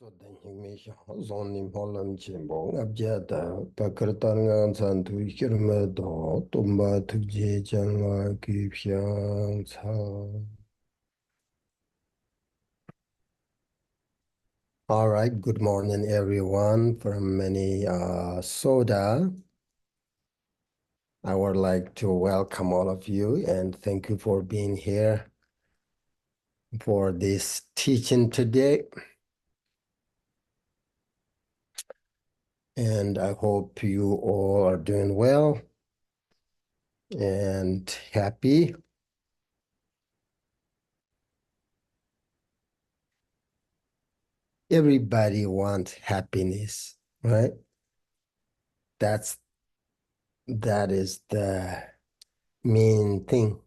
So the English only Holland Chimbong Abjata Pakratangan Santu Kirmedo Tumba Tuji Janga Kipyang All right, good morning everyone from Minnesota. I would like to welcome all of you and thank you for being here for this teaching today. And I hope you all are doing well and happy. Everybody wants happiness, right? That is the main thing.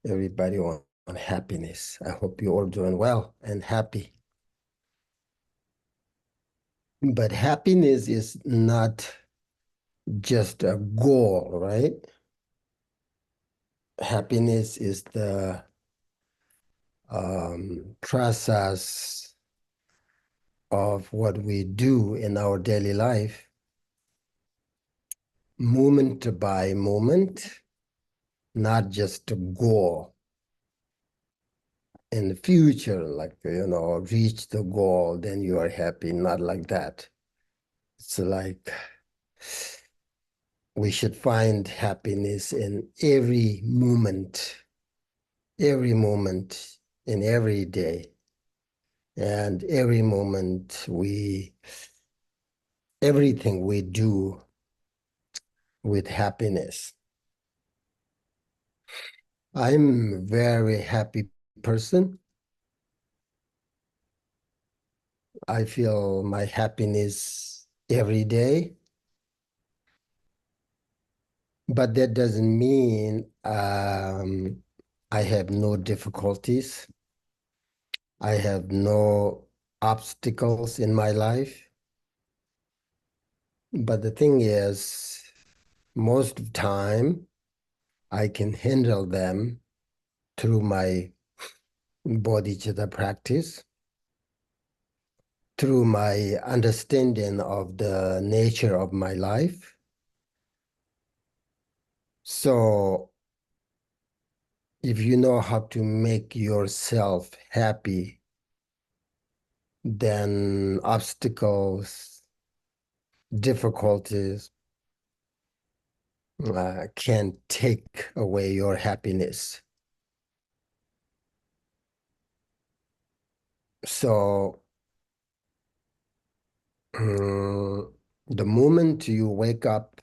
Everybody wants happiness. I hope you're all doing well and happy. But happiness is not just a goal, right? Happiness is the process of what we do in our daily life, moment by moment, not just a goal. In the future, like, reach the goal, then you are happy. Not like that. It's like we should find happiness in every moment, in every day. And every moment everything we do with happiness. I'm a very happy person. I feel my happiness every day. But that doesn't mean I have no difficulties. I have no obstacles in my life. But the thing is, most of the time, I can handle them through my bodhicitta practice, through my understanding of the nature of my life. So if you know how to make yourself happy, then obstacles, difficulties can take away your happiness. So the moment you wake up,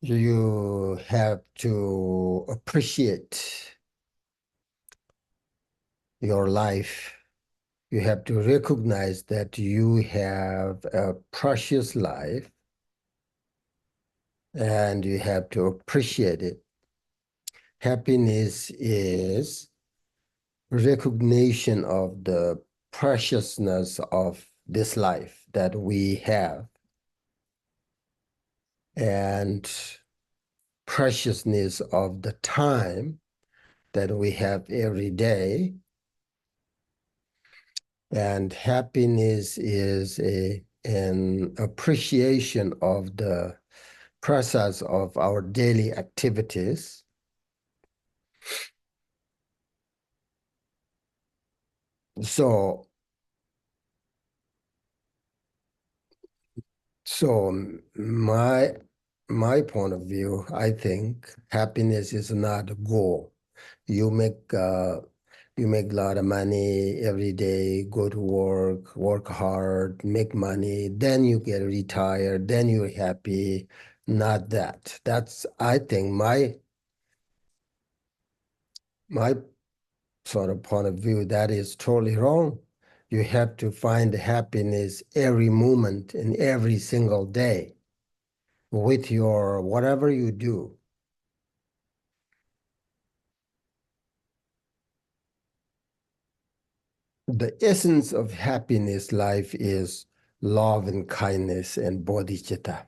you have to appreciate your life. You have to recognize that you have a precious life and you have to appreciate it. Happiness is recognition of the preciousness of this life that we have and preciousness of the time that we have every day. And happiness is an appreciation of the process of our daily activities. So my point of view, I think happiness is not a goal. You make a lot of money every day, go to work hard, make money, then you get retired, then you're happy. Not that. That's, I think, my sort of point of view. That is totally wrong. You have to find happiness every moment in every single day with your whatever you do. The essence of happiness life is love and kindness and bodhicitta.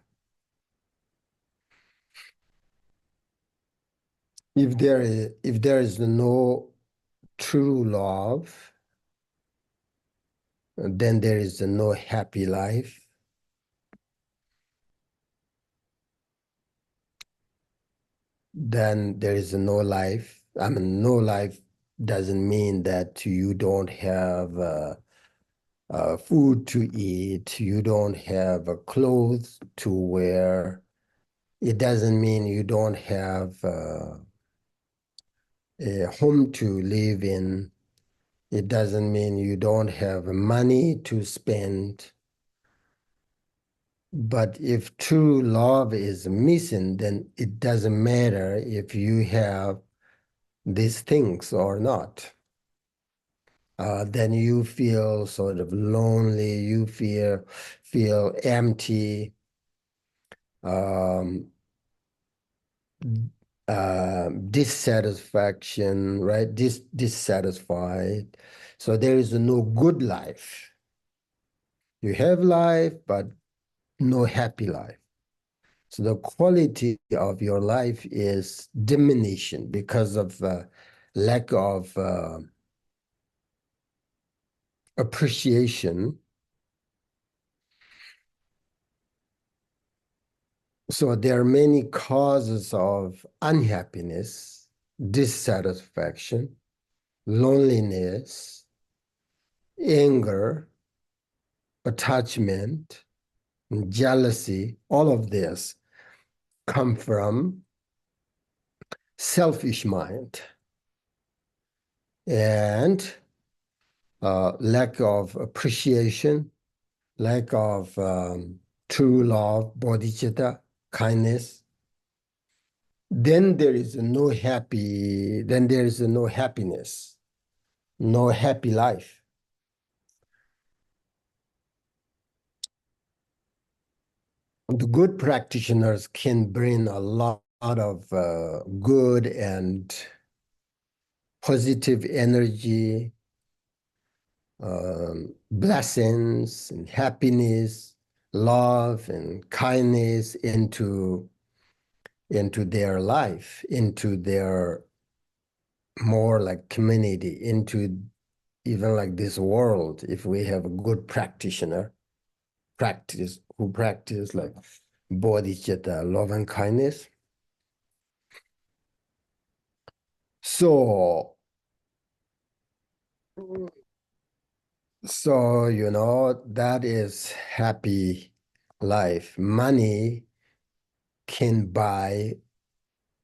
If there is no true love, then there is no happy life. Then there is no life. I mean, no life doesn't mean that you don't have food to eat, you don't have clothes to wear. It doesn't mean you don't have a home to live in. It doesn't mean you don't have money to spend. But if true love is missing, then it doesn't matter if you have these things or not. Then you feel sort of lonely, you feel empty, um, dissatisfaction, right? Dissatisfied. So there is no good life. You have life, but no happy life. So the quality of your life is diminishing because of lack of appreciation. So there are many causes of unhappiness, dissatisfaction, loneliness, anger, attachment, jealousy. All of this come from selfish mind and lack of appreciation, lack of true love, bodhicitta, kindness. Then there is no happiness, no happy life. The good practitioners can bring a lot of good and positive energy, blessings and happiness, love and kindness into their life, into their more like community, into even like this world. If we have a good practitioner, who practice like bodhicitta, love and kindness. So, that is happy life. Money can buy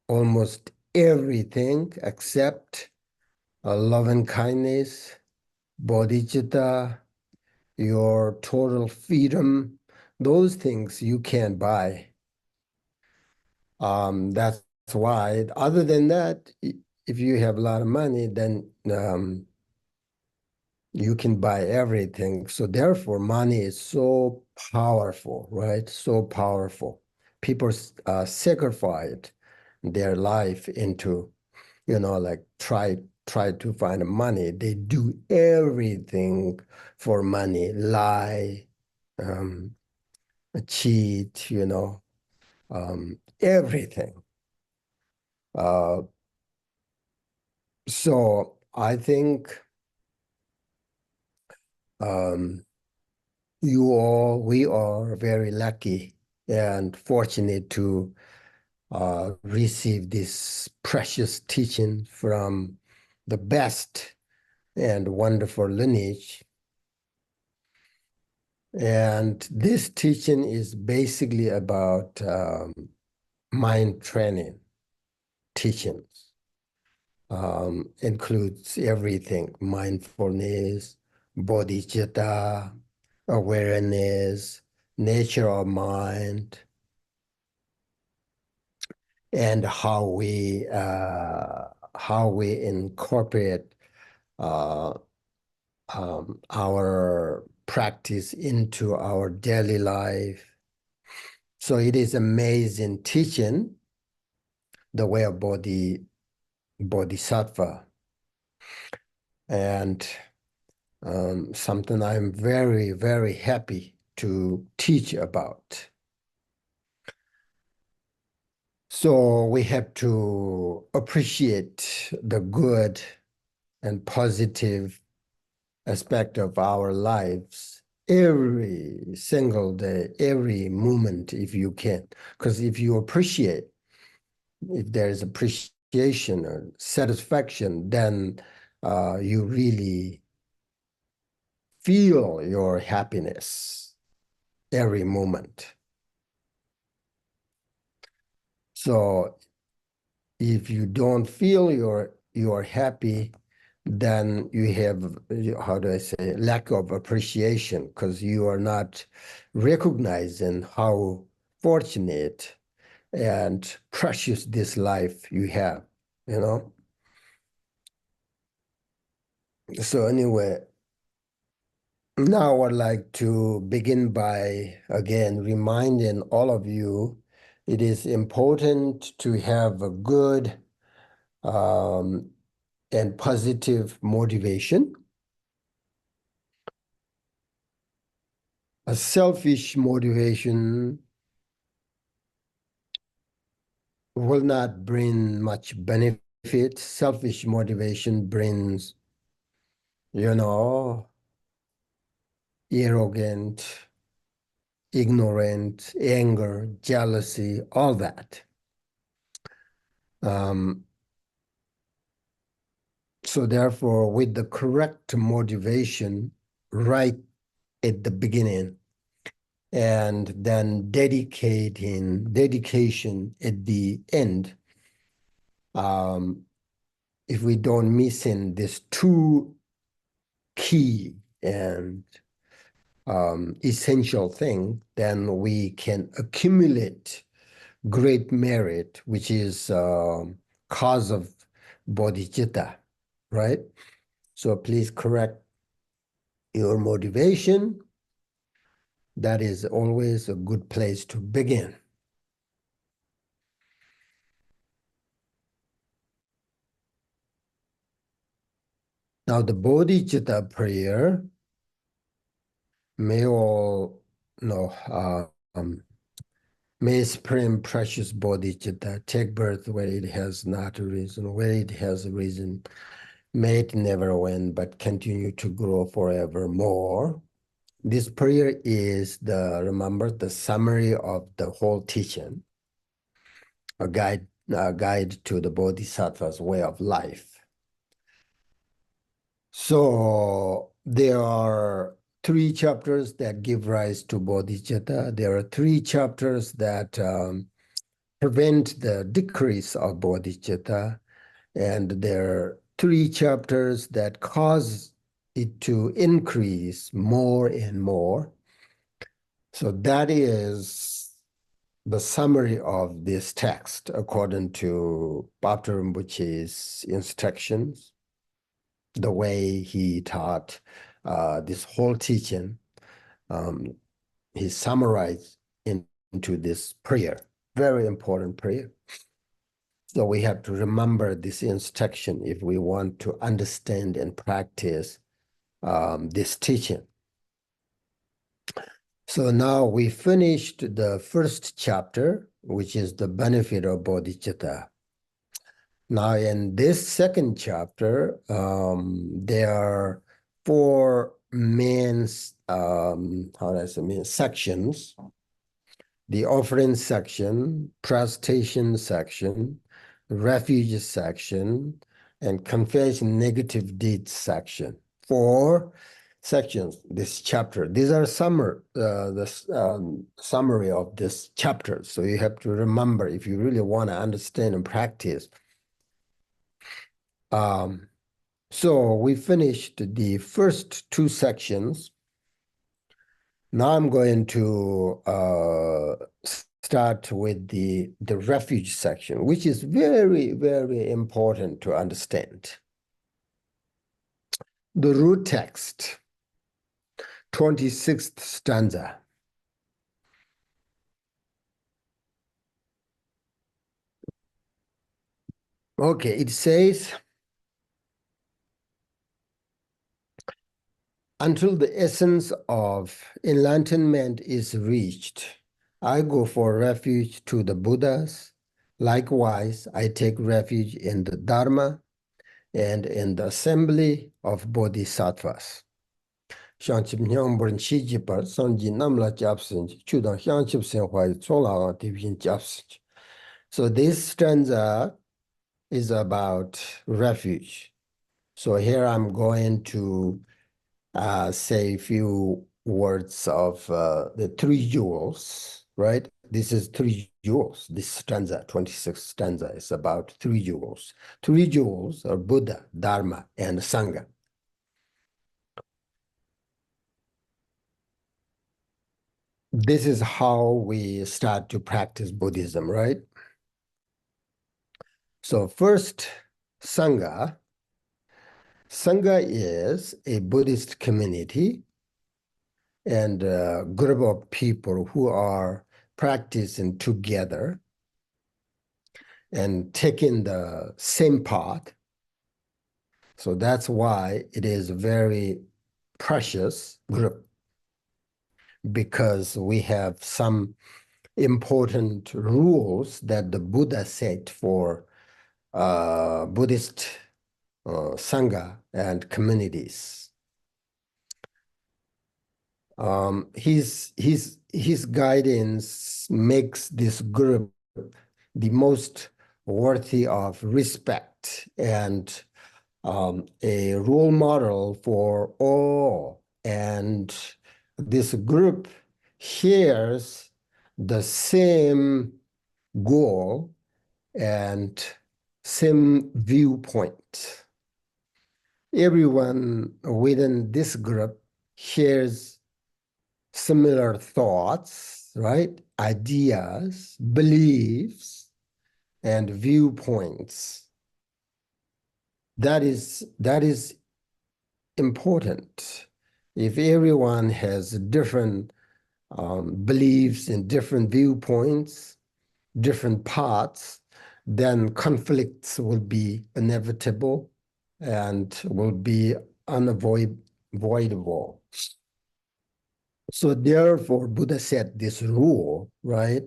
almost everything except love and kindness, bodhicitta, your total freedom. Those things you can't buy. That's why, other than that, if you have a lot of money, then you can buy everything. So therefore, money is so powerful, right? So powerful. People sacrifice their life into, like try to find money. They do everything for money, lie, um, cheat, everything. So I think um, we are very lucky and fortunate to receive this precious teaching from the best and wonderful lineage. And this teaching is basically about mind training teachings. Includes everything: mindfulness, bodhicitta, awareness, nature of mind, and how we incorporate uh, our practice into our daily life. So it is amazing teaching, the way of bodhisattva, and something I'm very, very happy to teach about. So we have to appreciate the good and positive aspect of our lives every single day, every moment, if you can. Because if you appreciate, if there is appreciation or satisfaction, then you really feel your happiness every moment. So if you don't feel you're happy, then you have, how do I say, lack of appreciation, because you are not recognizing how fortunate and precious this life you have, you know? So anyway, now I'd like to begin by, again, reminding all of you, it is important to have a good and positive motivation. A selfish motivation will not bring much benefit. Selfish motivation brings, arrogant, ignorant, anger, jealousy, all that. So therefore, with the correct motivation right at the beginning, and then dedication at the end, if we don't miss in these two key and essential thing, then we can accumulate great merit, which is cause of bodhicitta, right? So please correct your motivation. That is always a good place to begin. Now the bodhicitta prayer, may all know, may supreme precious bodhicitta take birth where it has not arisen, where it has arisen. May it never wane, but continue to grow forevermore. This prayer is remember, the summary of the whole teaching, a guide to the bodhisattva's way of life. So there are 3 chapters that give rise to bodhicitta. There are 3 chapters that prevent the decrease of bodhicitta. And there are 3 chapters that cause it to increase more and more. So that is the summary of this text according to Bhakti Rinpoche's instructions, the way he taught this whole teaching. He summarized into this prayer, very important prayer. So we have to remember this instruction if we want to understand and practice this teaching. So now we finished the first chapter, which is the benefit of bodhicitta. Now in this second chapter, there are 4 main sections: the offering section, prostration section, refuge section, and confessing negative deeds section. 4 sections, this chapter. These are summary of this chapter. So you have to remember if you really want to understand and practice. So we finished the first 2 sections. Now I'm going to start with the refuge section, which is very, very important to understand. The root text, 26th stanza. Okay, it says, until the essence of enlightenment is reached, I go for refuge to the Buddhas. Likewise, I take refuge in the Dharma and in the assembly of bodhisattvas. xiangqib nyangburin chi jipar sanji namla japsinji, chudang xiangqib senhuai tsolaga dibyin japsinji. So this stanza is about refuge. So here I'm going to say a few words of the three jewels, right? This is three jewels. This stanza, 26th stanza, is about three jewels. Three jewels are Buddha, Dharma, and Sangha. This is how we start to practice Buddhism, right? So first, Sangha. Sangha is a Buddhist community and a group of people who are practicing together and taking the same path. So that's why it is a very precious group, because we have some important rules that the Buddha set for Buddhist Sangha and communities. His guidance makes this group the most worthy of respect and a role model for all. And this group shares the same goal and same viewpoint. Everyone within this group shares similar thoughts, right? Ideas, beliefs, and viewpoints. That is important. If everyone has different beliefs and different viewpoints, different paths, then conflicts will be inevitable and will be unavoidable. So therefore, Buddha set this rule, right?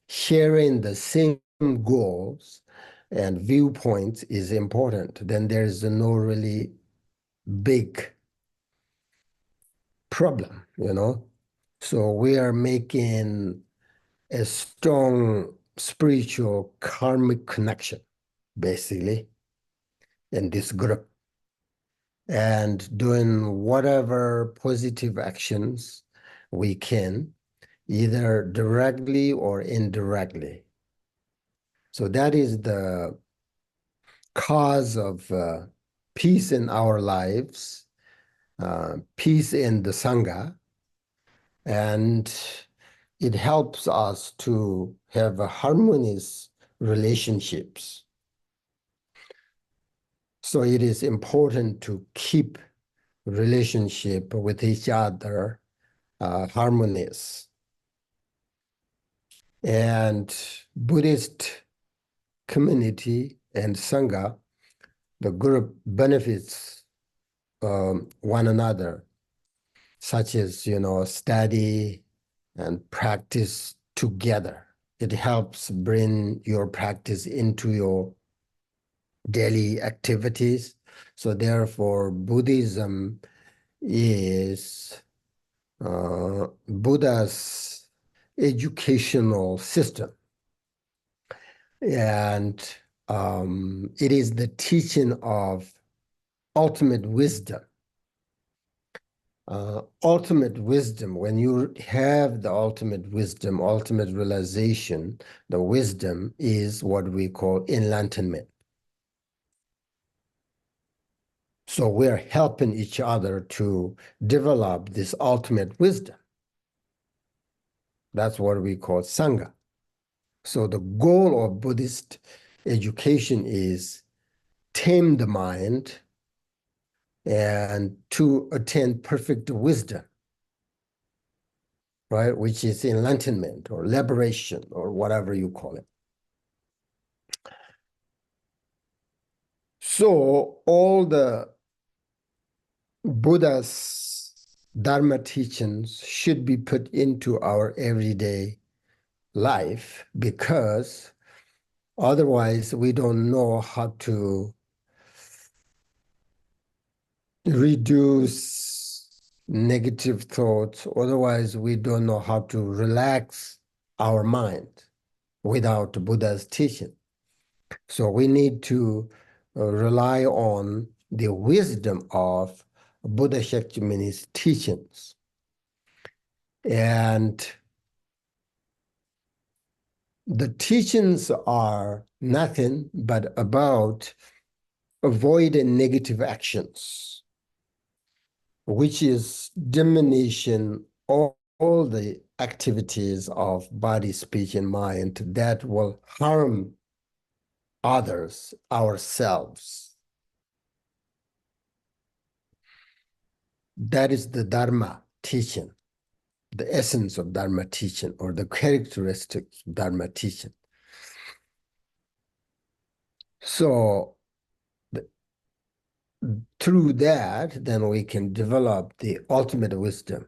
Sharing the same goals and viewpoints is important. Then there's no really big problem, you know? So we are making a strong spiritual karmic connection, basically, in this group, and doing whatever positive actions we can, either directly or indirectly. So that is the cause of peace in our lives, peace in the Sangha, and it helps us to have a harmonious relationships. So it is important to keep relationship with each other harmonious. And Buddhist community and Sangha, the group benefits one another, such as, study and practice together. It helps bring your practice into your daily activities. So therefore, Buddhism is Buddha's educational system. And it is the teaching of ultimate wisdom. Ultimate wisdom, when you have the ultimate wisdom, ultimate realization, the wisdom is what we call enlightenment. So we're helping each other to develop this ultimate wisdom. That's what we call Sangha. So the goal of Buddhist education is tame the mind and to attain perfect wisdom, right? Which is enlightenment or liberation or whatever you call it. So all the Buddha's Dharma teachings should be put into our everyday life, because otherwise we don't know how to reduce negative thoughts. Otherwise, we don't know how to relax our mind without Buddha's teaching. So we need to rely on the wisdom of Buddha Shakyamuni's teachings. And the teachings are nothing but about avoiding negative actions, which is diminishing all the activities of body, speech, and mind that will harm others, ourselves. That is the Dharma teaching, the essence of Dharma teaching, or the characteristics of Dharma teaching. So through that, then we can develop the ultimate wisdom.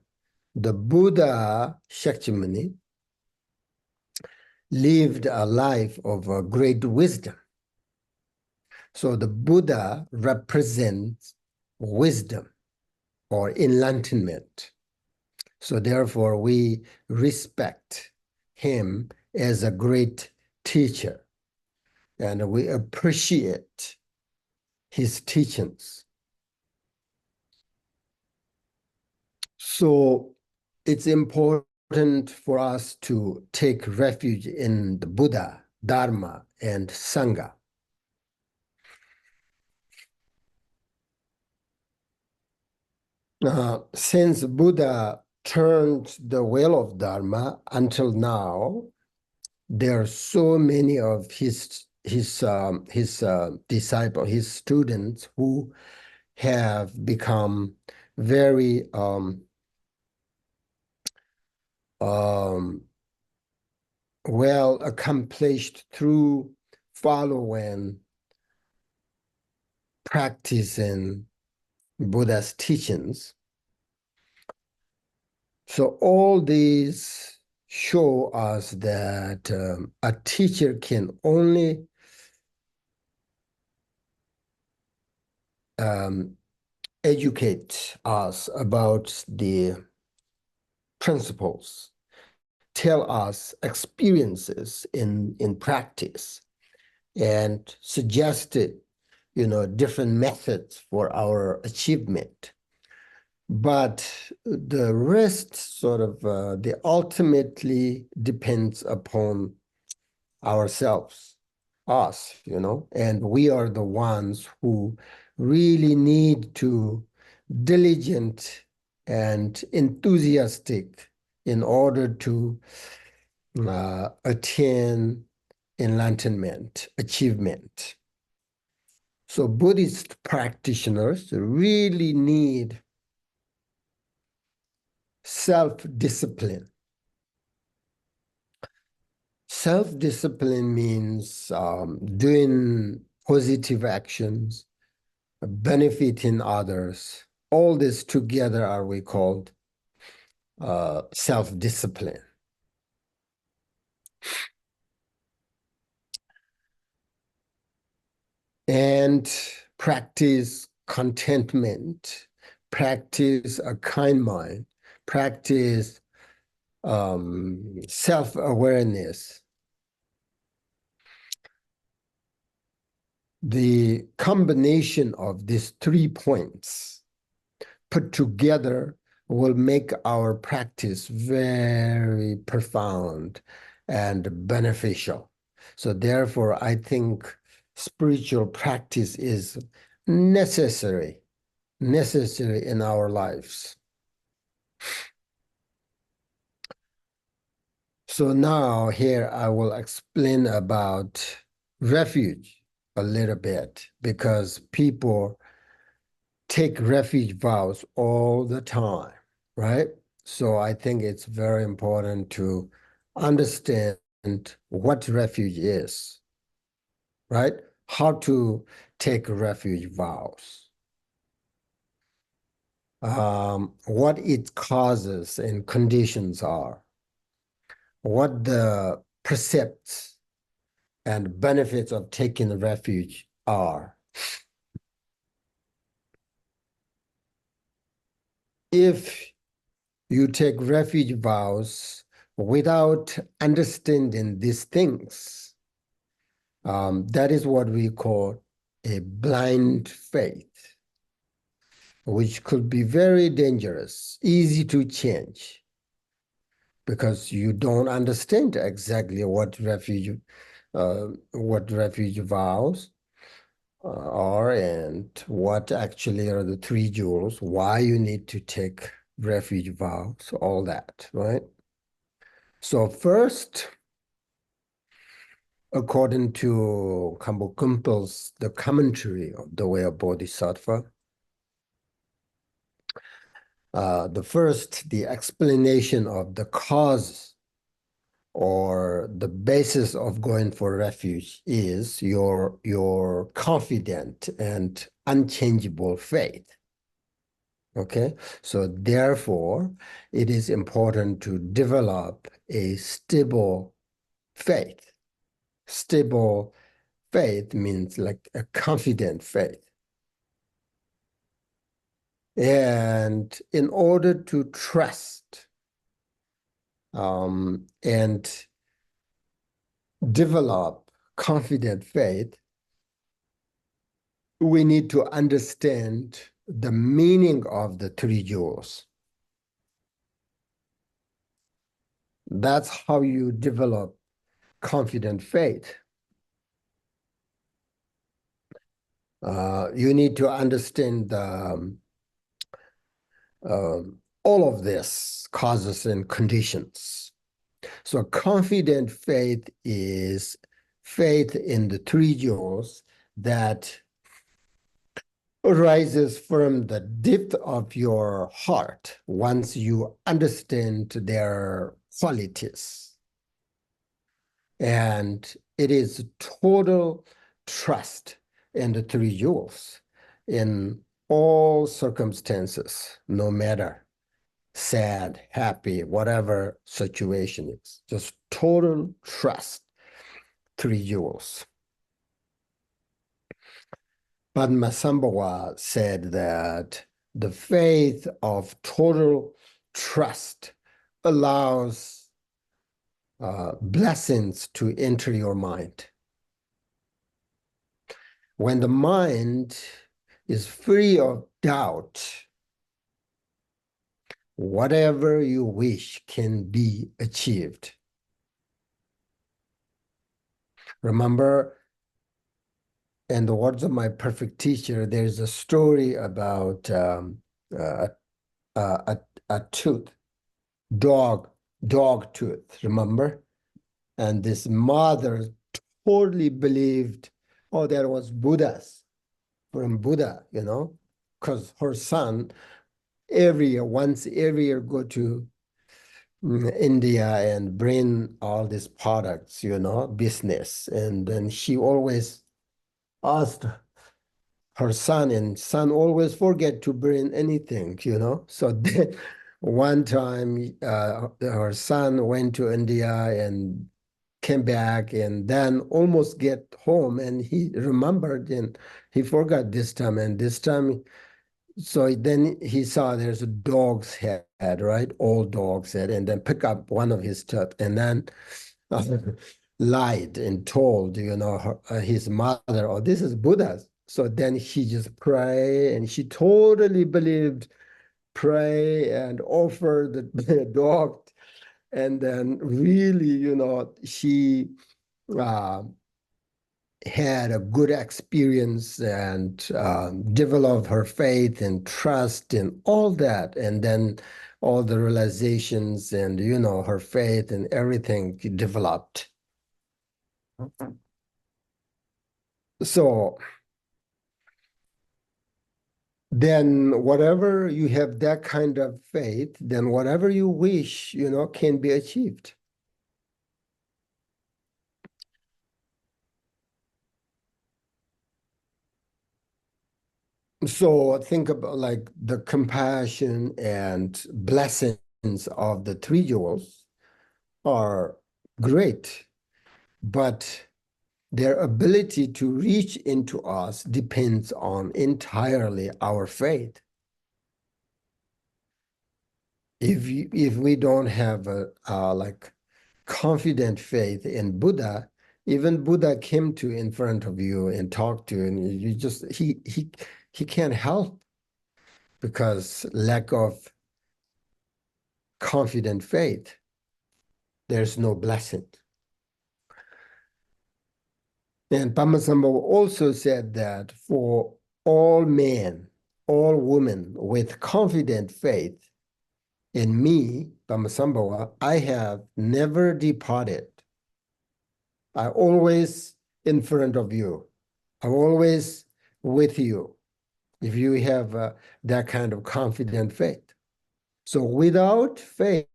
The Buddha Shakyamuni lived a life of great wisdom. So the Buddha represents wisdom or enlightenment. So therefore, we respect him as a great teacher, and we appreciate his teachings. So it's important for us to take refuge in the Buddha, Dharma, and Sangha. Since Buddha turned the wheel of Dharma until now, there are so many of his disciples, his students, who have become very well accomplished through following, practicing Buddha's teachings. So all these show us that a teacher can only educate us about the principles, tell us experiences in practice, and suggested, different methods for our achievement. But the rest sort of, the ultimately depends upon ourselves, us, and we are the ones who really need to diligent and enthusiastic in order to attain enlightenment, achievement. So Buddhist practitioners really need self-discipline. Self-discipline means doing positive actions, benefiting others. All this together are we called self-discipline. And practice contentment, practice a kind mind, practice self-awareness. The combination of these 3 points put together will make our practice very profound and beneficial. So therefore, I think spiritual practice is necessary in our lives. So now here I will explain about refuge a little bit, because people take refuge vows all the time, right? So I think it's very important to understand what refuge is, right? How to take refuge vows. What it causes and conditions are, what the precepts and benefits of taking refuge are. if you take refuge vows without understanding these things, that is what we call a blind faith, which could be very dangerous, easy to change, because you don't understand exactly what refuge vows are and what actually are the three jewels, why you need to take refuge vows, all that, right? So first, according to Khenpo Kumpel's The Commentary of the Way of Bodhisattva, the explanation of the cause or the basis of going for refuge is your confident and unchangeable faith. Okay, so therefore, it is important to develop a stable faith. Stable faith means like a confident faith. And in order to trust and develop confident faith, we need to understand the meaning of the three jewels. That's how you develop confident faith. You need to understand all of this causes and conditions. So confident faith is faith in the three jewels that arises from the depth of your heart once you understand their qualities. And it is total trust in the three jewels in all circumstances, no matter sad, happy, whatever situation is. Just total trust, three jewels. Padmasambhava said that the faith of total trust allows blessings to enter your mind. When the mind is free of doubt, whatever you wish can be achieved. Remember, in the words of my perfect teacher, there's a story about a tooth, dog tooth, remember? And this mother totally believed, oh, that was Buddha's, from Buddha, you know, because her son once every year go to India and bring all these products, you know, business. And then she always asked her son, and son always forget to bring anything, you know. So then one time her son went to India and came back and then almost get home, and he remembered and he forgot this time, and this time. So then he saw there's a dog's head, right? Old dog's head, and then pick up one of his stuff and then lied and told, you know, his mother, oh, this is Buddha's. So then he just pray, and she totally believed, pray and offer the dog. And then really, you know, she had a good experience and developed her faith and trust and all that. And then all the realizations and, you know, her faith and everything developed. So then whatever you have that kind of faith, then whatever you wish, you know, can be achieved. So think about like the compassion and blessings of the three jewels are great, but their ability to reach into us depends on entirely our faith. if we don't have a like confident faith in Buddha, even Buddha came to in front of you and talked to you, and you just he can't help because lack of confident faith. There's no blessing. And Padmasambhava also said that for all men, all women with confident faith in me, Padmasambhava, I have never departed. I always in front of you. I'm always with you if you have that kind of confident faith. So without faith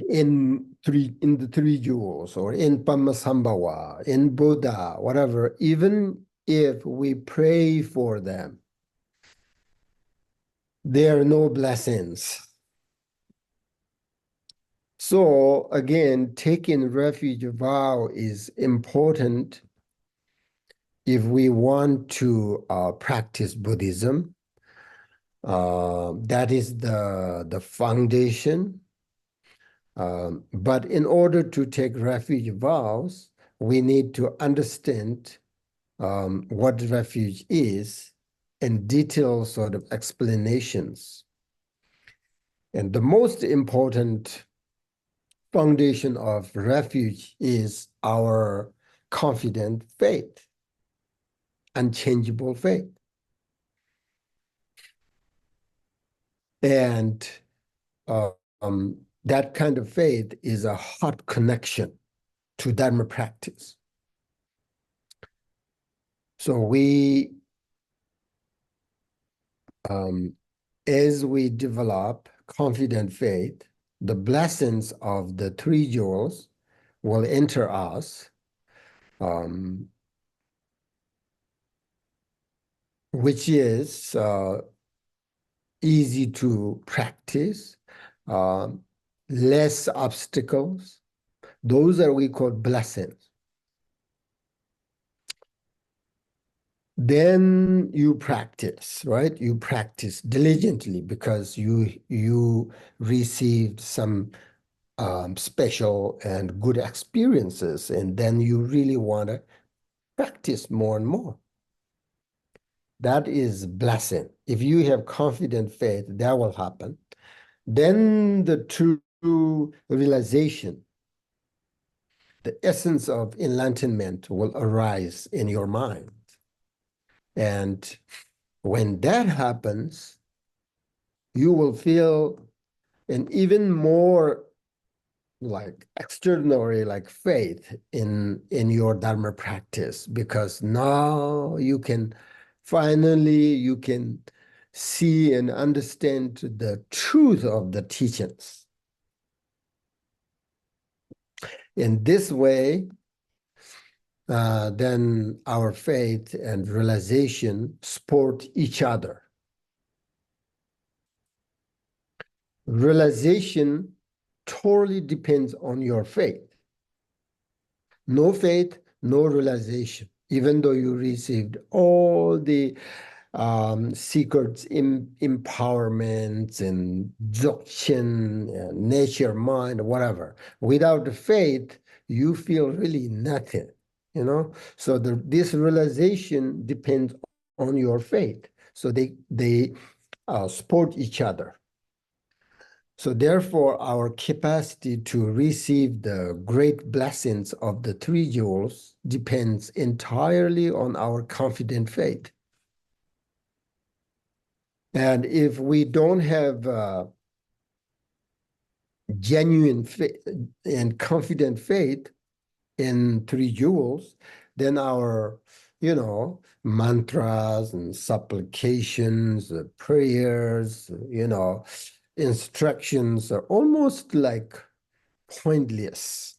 in the three jewels or in Padmasambhava, in Buddha, whatever, even if we pray for them, there are no blessings. So again, taking refuge vow is important if we want to practice Buddhism. That is the foundation. But in order to take refuge vows, we need to understand what refuge is and detailed sort of explanations. And the most important foundation of refuge is our confident faith, unchangeable faith. And that kind of faith is a heart connection to Dharma practice. So we, as we develop confident faith, the blessings of the three jewels will enter us, which is easy to practice, less obstacles. Those are we call blessings. Then you practice, right? You practice diligently because you received some special and good experiences, and then you really want to practice more and more. That is blessing. If you have confident faith, that will happen. Then the true realization, the essence of enlightenment will arise in your mind. And when that happens, you will feel an even more like extraordinary like faith in your Dharma practice, because now you can see and understand the truth of the teachings. In this way, then our faith and realization support each other. Realization totally depends on your faith. No faith, no realization, even though you received all the secrets, empowerments and dzogchen, nature, mind, whatever. Without the faith, you feel really nothing, you know? So this realization depends on your faith. So they support each other. So therefore, our capacity to receive the great blessings of the three jewels depends entirely on our confident faith. And if we don't have genuine faith and confident faith in three jewels, then our, mantras and supplications, prayers, instructions are almost like pointless.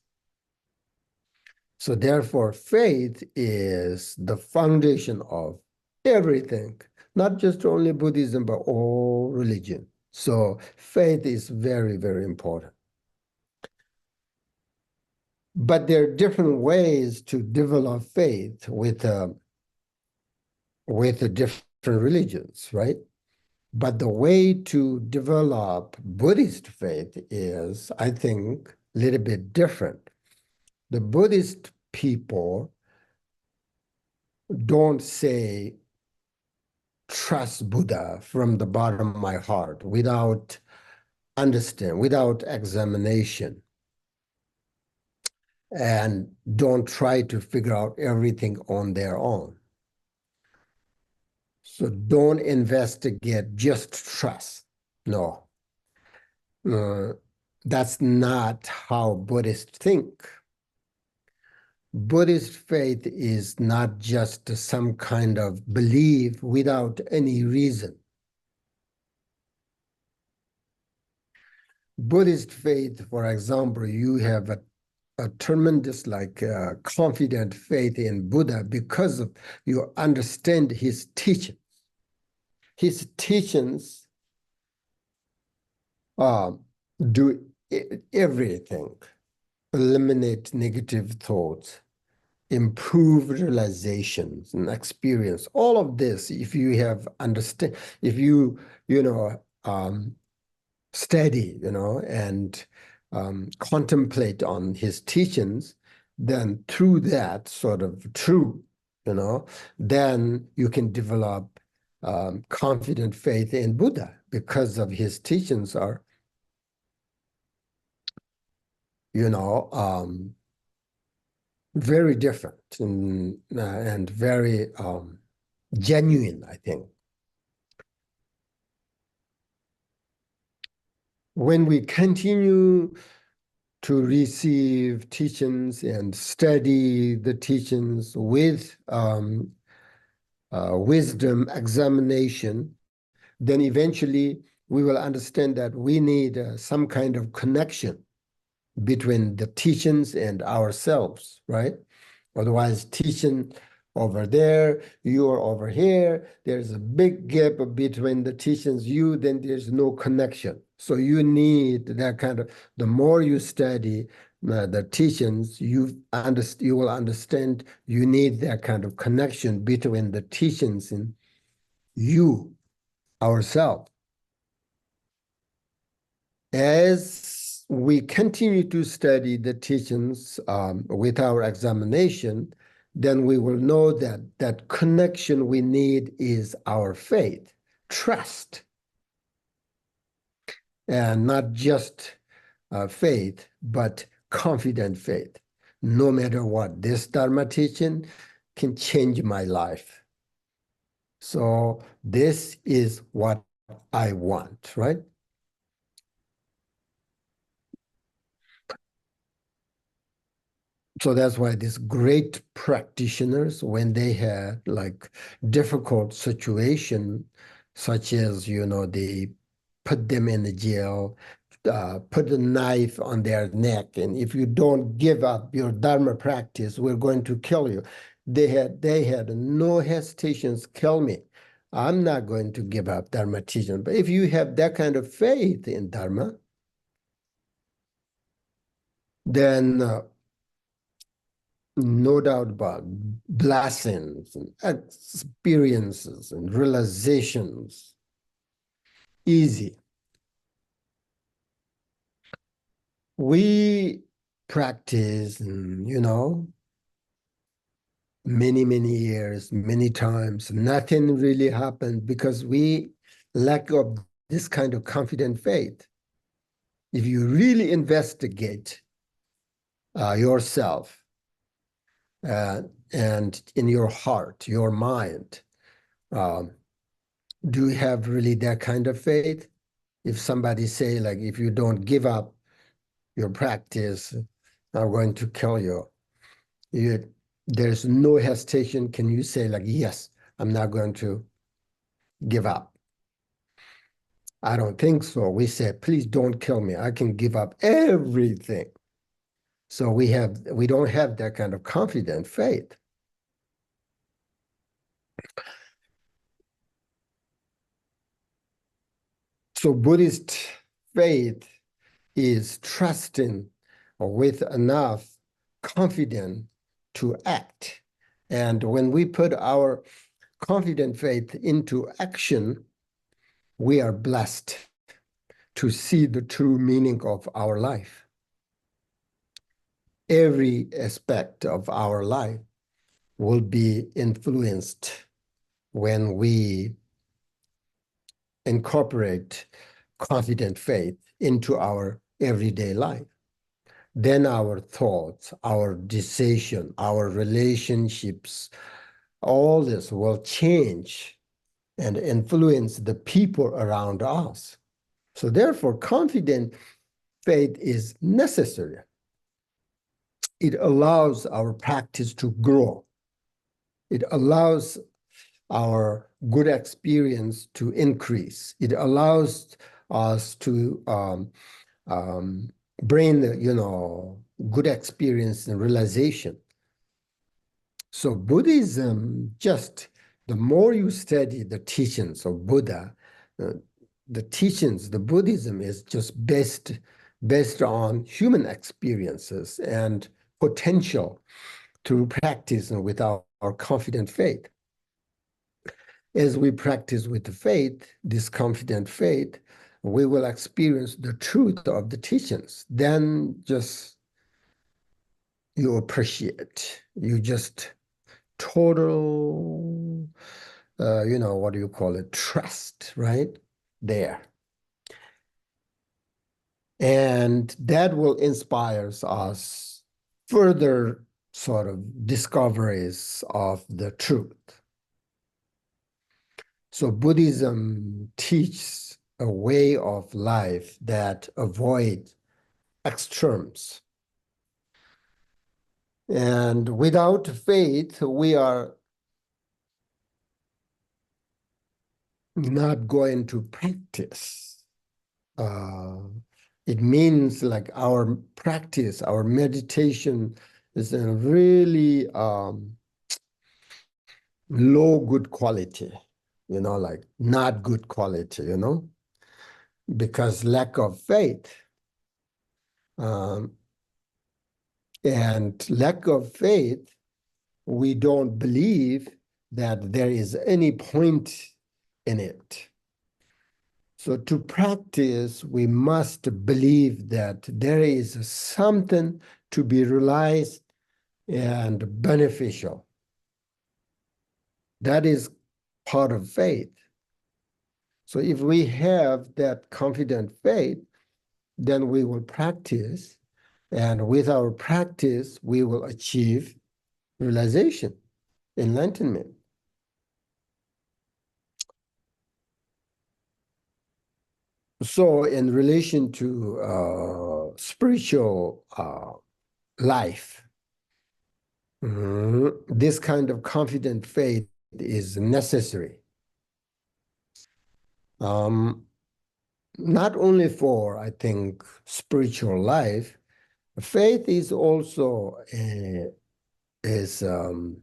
So therefore, faith is the foundation of everything, not just only Buddhism, but all religion. So faith is very, very important. But there are different ways to develop faith with the different religions, right? But the way to develop Buddhist faith is, I think, a little bit different. The Buddhist people don't say, trust Buddha from the bottom of my heart without without examination, and don't try to figure out everything on their own. So don't investigate, just trust. No, that's not how Buddhists think. Buddhist faith is not just some kind of belief without any reason. Buddhist faith, for example, you have a tremendous confident faith in Buddha because of you understand his teaching. His teachings do everything. Eliminate negative thoughts, improve realizations and experience. All of this, if you have understand, if you study, and contemplate on his teachings, then through that sort of true, then you can develop confident faith in Buddha because of his teachings are, very different and very genuine, I think. When we continue to receive teachings and study the teachings with wisdom examination, then eventually we will understand that we need some kind of connection between the teachings and ourselves, right? Otherwise, teaching over there, you are over here, there's a big gap between the teachings, then there's no connection. So you need that kind of, the more you study the teachings, you will understand you need that kind of connection between the teachings and you, ourselves. As we continue to study the teachings with our examination, then we will know that that connection we need is our faith, trust, and not just faith, but confident faith. No matter what, this Dharma teaching can change my life. So this is what I want, right? So that's why these great practitioners, when they had like difficult situation, such as, they put them in the jail, put a knife on their neck, and if you don't give up your Dharma practice, we're going to kill you. They had no hesitations, kill me. I'm not going to give up Dharma teaching. But if you have that kind of faith in Dharma, then no doubt about blessings and experiences and realizations. Easy. We practice, many, many years, many times. Nothing really happened because we lack of this kind of confident faith. If you really investigate yourself, and in your heart, your mind, do you have really that kind of faith? If somebody say, if you don't give up your practice, I'm going to kill you. There's no hesitation. Can you say yes, I'm not going to give up? I don't think so. We say, please don't kill me. I can give up everything. So we don't have that kind of confident faith. So Buddhist faith is trusting with enough confidence to act. And when we put our confident faith into action, we are blessed to see the true meaning of our life. Every aspect of our life will be influenced when we incorporate confident faith into our everyday life. Then our thoughts, our decision, our relationships, all this will change and influence the people around us. So therefore, confident faith is necessary. It allows our practice to grow. It allows our good experience to increase. It allows us to bring, good experience and realization. So Buddhism, just the more you study the teachings of Buddha, the teachings, the Buddhism is just based on human experiences and potential to practice with our confident faith. As we practice with the faith, this confident faith, we will experience the truth of the teachings. Then just you appreciate, you just total, what do you call it? Trust, right? There. And that will inspire us further sort of discoveries of the truth. So Buddhism teaches a way of life that avoids extremes. And without faith, we are not going to practice. It means like our practice, our meditation is a really low good quality, like not good quality, because lack of faith. And lack of faith, we don't believe that there is any point in it. So to practice, we must believe that there is something to be realized and beneficial. That is part of faith. So if we have that confident faith, then we will practice, and with our practice, we will achieve realization, enlightenment. So in relation to spiritual life, this kind of confident faith is necessary. Not only for, I think, spiritual life, faith is also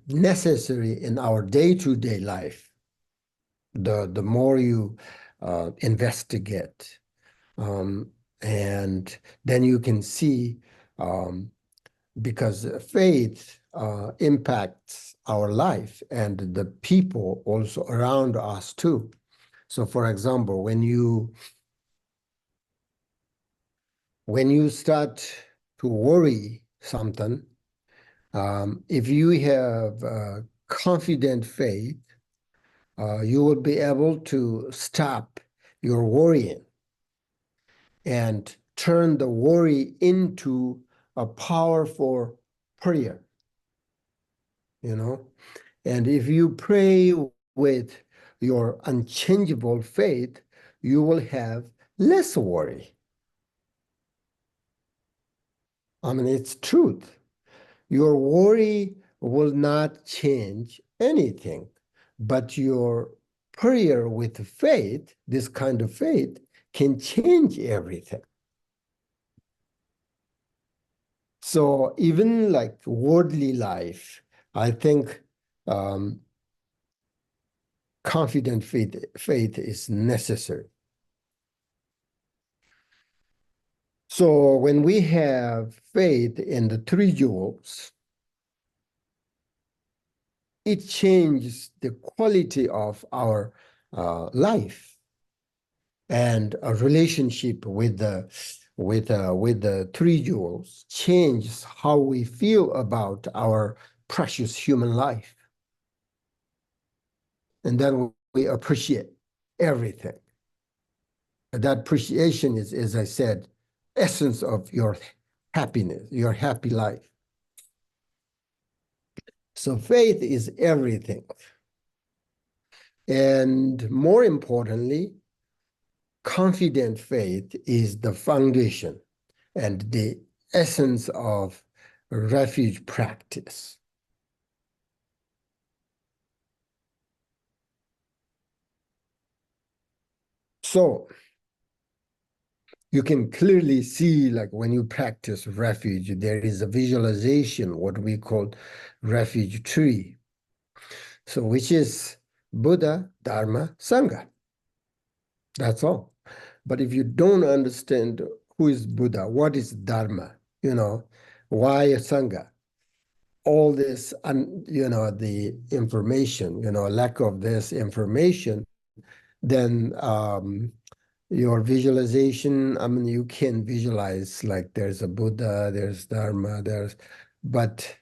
necessary in our day-to-day life. The more you investigate, and then you can see, because faith impacts our life and the people also around us too. So for example, when you start to worry something, if you have confident faith, you will be able to stop your worrying and turn the worry into a powerful prayer, And if you pray with your unchangeable faith, you will have less worry. I mean, it's truth. Your worry will not change anything, but your prayer with faith, this kind of faith, can change everything. So even like worldly life, I think confident faith is necessary. So when we have faith in the three jewels, it changes the quality of our life. and a relationship with the three jewels changes how we feel about our precious human life. And then we appreciate everything. That appreciation is, as I said, essence of your happiness, your happy life. So faith is everything. And more importantly, confident faith is the foundation and the essence of refuge practice. So you can clearly see, like when you practice refuge, there is a visualization, what we call refuge tree. So which is Buddha, Dharma, Sangha. That's all. But if you don't understand who is Buddha, what is Dharma, why Sangha, all this, the information, lack of this information, then your visualization, I mean, you can visualize like there's a Buddha, there's Dharma, but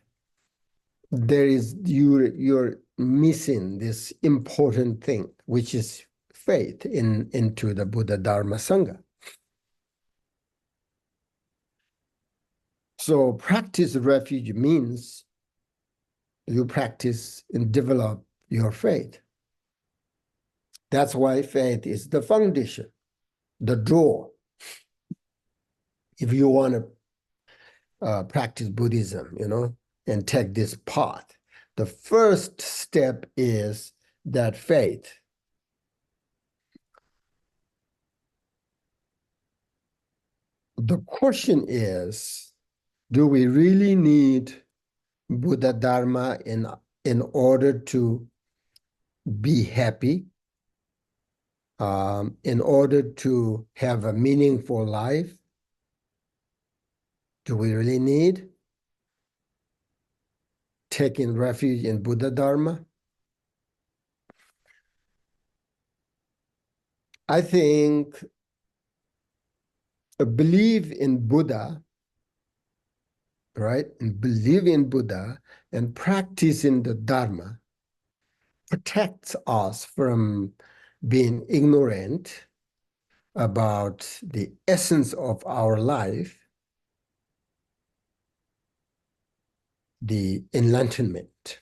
you're missing this important thing, which is faith into the Buddha, Dharma, Sangha. So practice refuge means you practice and develop your faith. That's why faith is the foundation, the door. If you want to practice Buddhism, and take this path, the first step is that faith. The question is, do we really need Buddha Dharma in order to be happy, in order to have a meaningful life? Do we really need taking refuge in Buddha Dharma? I think a belief in Buddha, right? And believe in Buddha and practice in the Dharma protects us from being ignorant about the essence of our life, the enlightenment.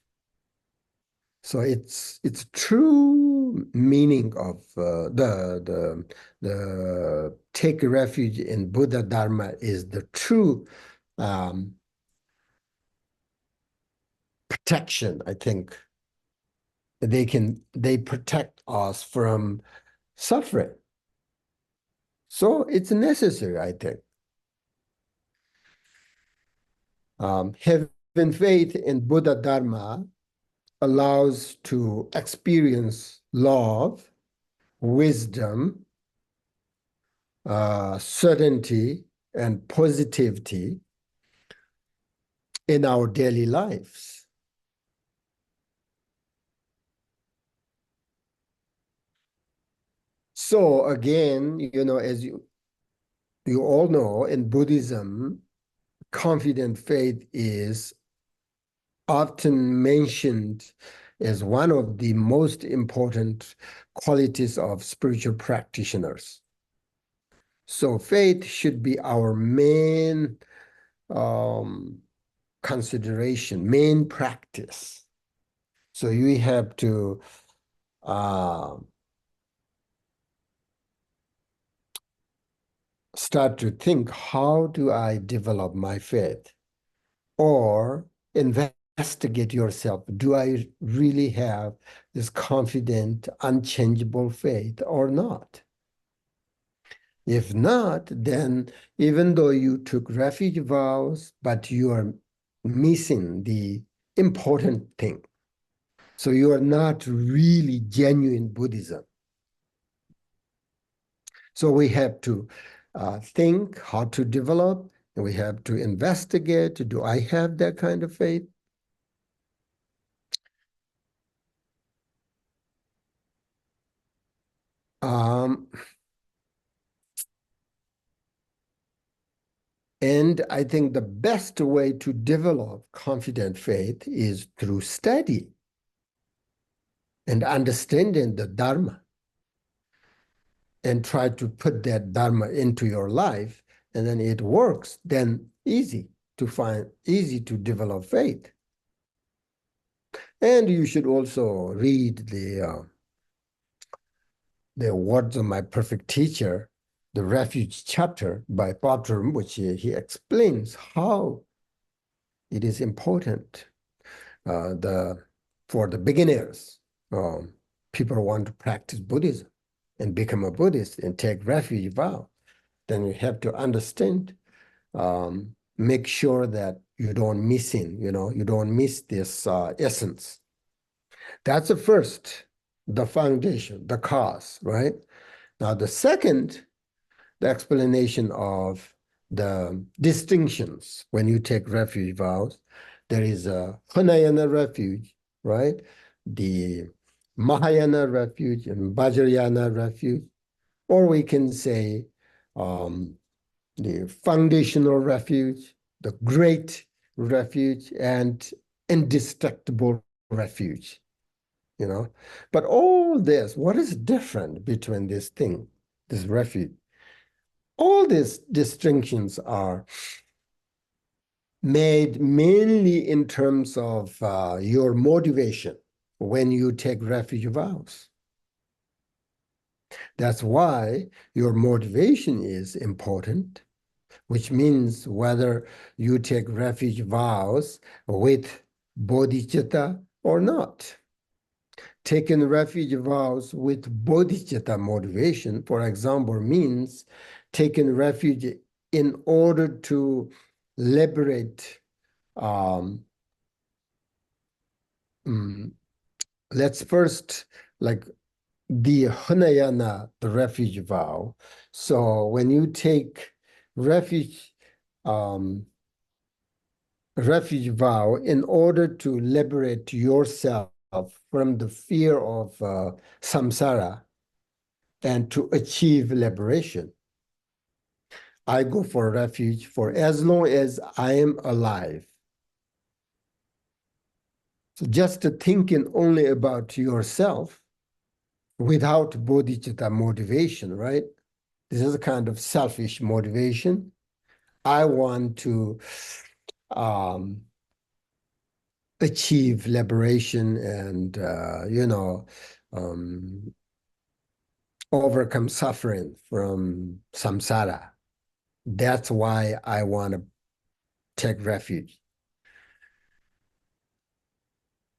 So it's true meaning of the take refuge in Buddha Dharma is the true protection. I think they protect us from suffering. So it's necessary, I think. Having faith in Buddha Dharma allows to experience love, wisdom, certainty, and positivity in our daily lives. So again, as you all know, in Buddhism, confident faith is often mentioned as one of the most important qualities of spiritual practitioners. So faith should be our main consideration, main practice. So you have to start to think, how do I develop my faith? Or investigate yourself. Do I really have this confident, unchangeable faith or not? If not, then even though you took refuge vows, but you are missing the important thing. So you are not really genuine Buddhism. So we have to think how to develop, and we have to investigate, do I have that kind of faith? And I think the best way to develop confident faith is through study and understanding the Dharma, and try to put that Dharma into your life, and then it works, then easy to develop faith. And you should also read the words of my perfect teacher, the Refuge chapter by Pater, which he explains how it is important for the beginners. People want to practice Buddhism and become a Buddhist and take refuge vow. Then you have to understand, make sure that you don't miss you don't miss this essence. That's the first, the foundation, the cause, right? Now the second, the explanation of the distinctions when you take refuge vows. There is a Hinayana refuge, right? The Mahāyāna refuge and Vajrayana refuge, or we can say the foundational refuge, the great refuge, and indestructible refuge. But all this, what is different between this refuge? All these distinctions are made mainly in terms of your motivation when you take refuge vows. That's why your motivation is important, which means whether you take refuge vows with bodhicitta or not. Taking refuge vows with bodhicitta motivation, for example, means taking refuge in order to liberate, let's first, like the Hinayana, the refuge vow. So when you take refuge vow in order to liberate yourself from the fear of samsara and to achieve liberation, I go for refuge for as long as I am alive. So just thinking only about yourself without bodhicitta motivation, right? This is a kind of selfish motivation. I want to achieve liberation and, overcome suffering from samsara. That's why I want to take refuge.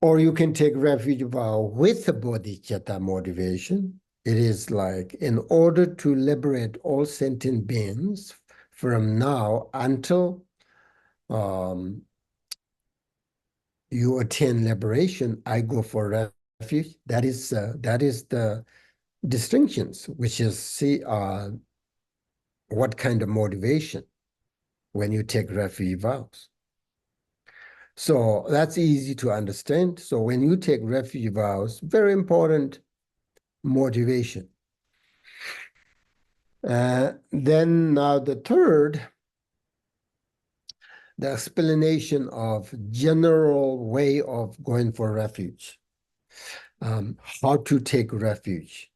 Or you can take refuge vow with the bodhicitta motivation. It is like, in order to liberate all sentient beings from now until you attain liberation, I go for refuge. That is the distinctions, which is what kind of motivation when you take refuge vows. So that's easy to understand. So when you take refuge vows, very important motivation. Then now the third, the explanation of general way of going for refuge. How to take refuge.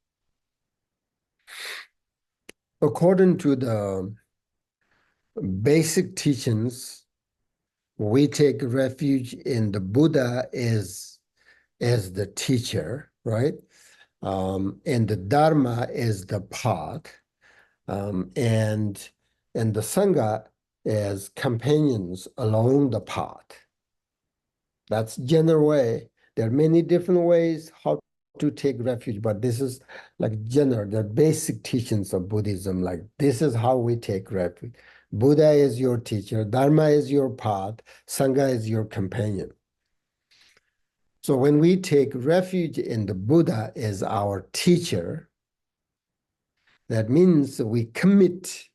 According to the basic teachings, we take refuge in the Buddha as the teacher, right? And the Dharma is the path, and the Sangha as companions along the path. That's general way. There are many different ways how to take refuge, but this is like general, the basic teachings of Buddhism. Like, this is how we take refuge. Buddha is your teacher, Dharma is your path, Sangha is your companion. So when we take refuge in the Buddha as our teacher, that means we commit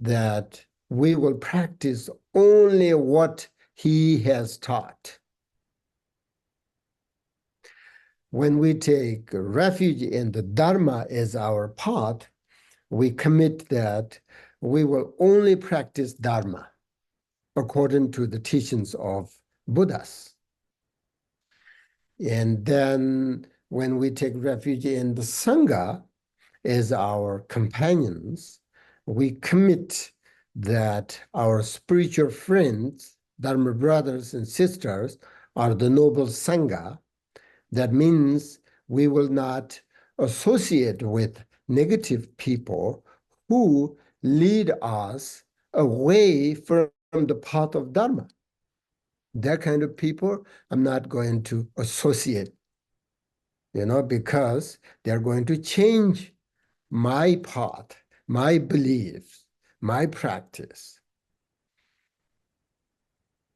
that we will practice only what he has taught. When we take refuge in the Dharma as our path, we commit that we will only practice Dharma according to the teachings of Buddhas. And then when we take refuge in the Sangha as our companions, we commit that our spiritual friends, Dharma brothers and sisters, are the noble Sangha. That means we will not associate with negative people who lead us away from the path of Dharma. That kind of people I'm not going to associate, because they're going to change my path, my beliefs, my practice.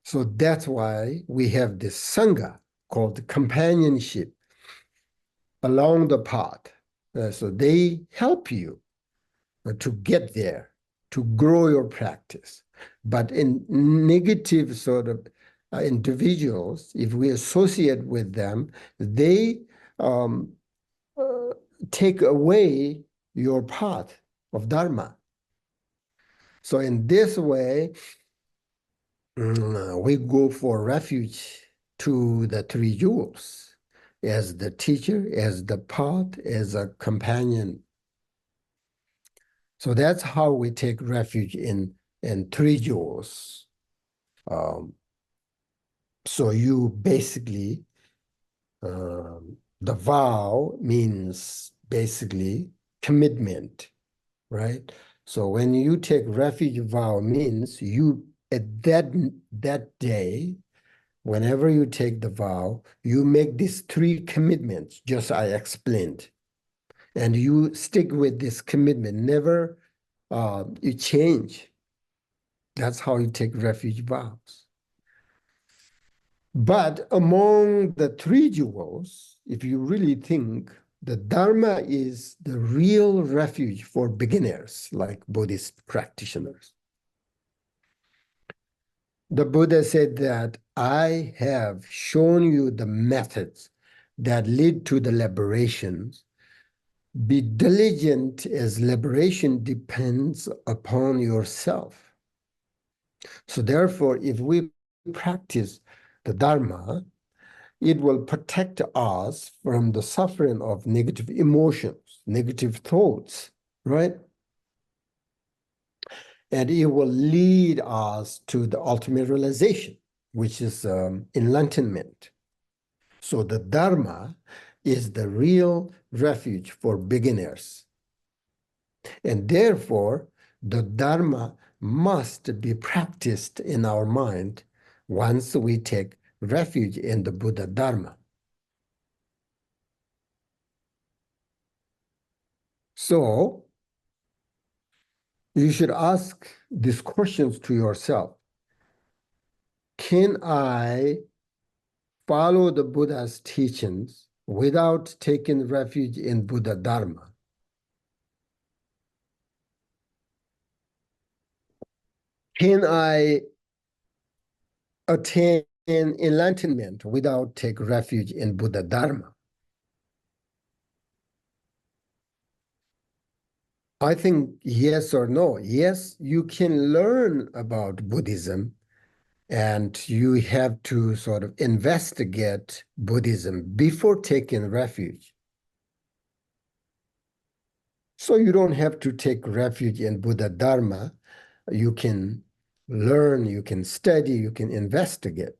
So that's why we have this Sangha called companionship along the path. So they help you to get there, to grow your practice. But in negative sort of individuals, if we associate with them, they take away your path of Dharma. So in this way, we go for refuge to the three jewels as the teacher, as the path, as a companion. So that's how we take refuge in three jewels. So you basically, the vow means basically commitment, right? So when you take refuge vow means you, at that day, whenever you take the vow, you make these three commitments, just I explained. And you stick with this commitment, never you change. That's how you take refuge vows. But among the three jewels, if you really think, the Dharma is the real refuge for beginners, like Buddhist practitioners. The Buddha said that I have shown you the methods that lead to the liberations. Be diligent, as liberation depends upon yourself. So therefore, if we practice the Dharma, it will protect us from the suffering of negative emotions, negative thoughts, right? And it will lead us to the ultimate realization, which is enlightenment. So the Dharma is the real refuge for beginners. And therefore, the Dharma must be practiced in our mind once we take refuge in the Buddha Dharma. So you should ask these questions to yourself. Can I follow the Buddha's teachings without taking refuge in Buddha Dharma? Can I attain enlightenment without taking refuge in Buddha Dharma? I think yes or no. Yes, you can learn about Buddhism and you have to sort of investigate Buddhism before taking refuge. So you don't have to take refuge in Buddha Dharma. You can learn, you can study, you can investigate.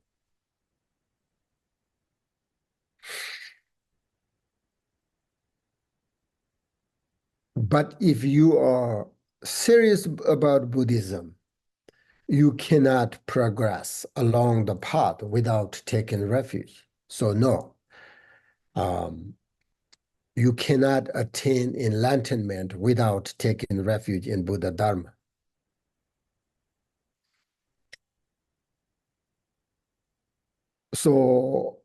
But if you are serious about Buddhism, you cannot progress along the path without taking refuge. So no, you cannot attain enlightenment without taking refuge in Buddha Dharma. So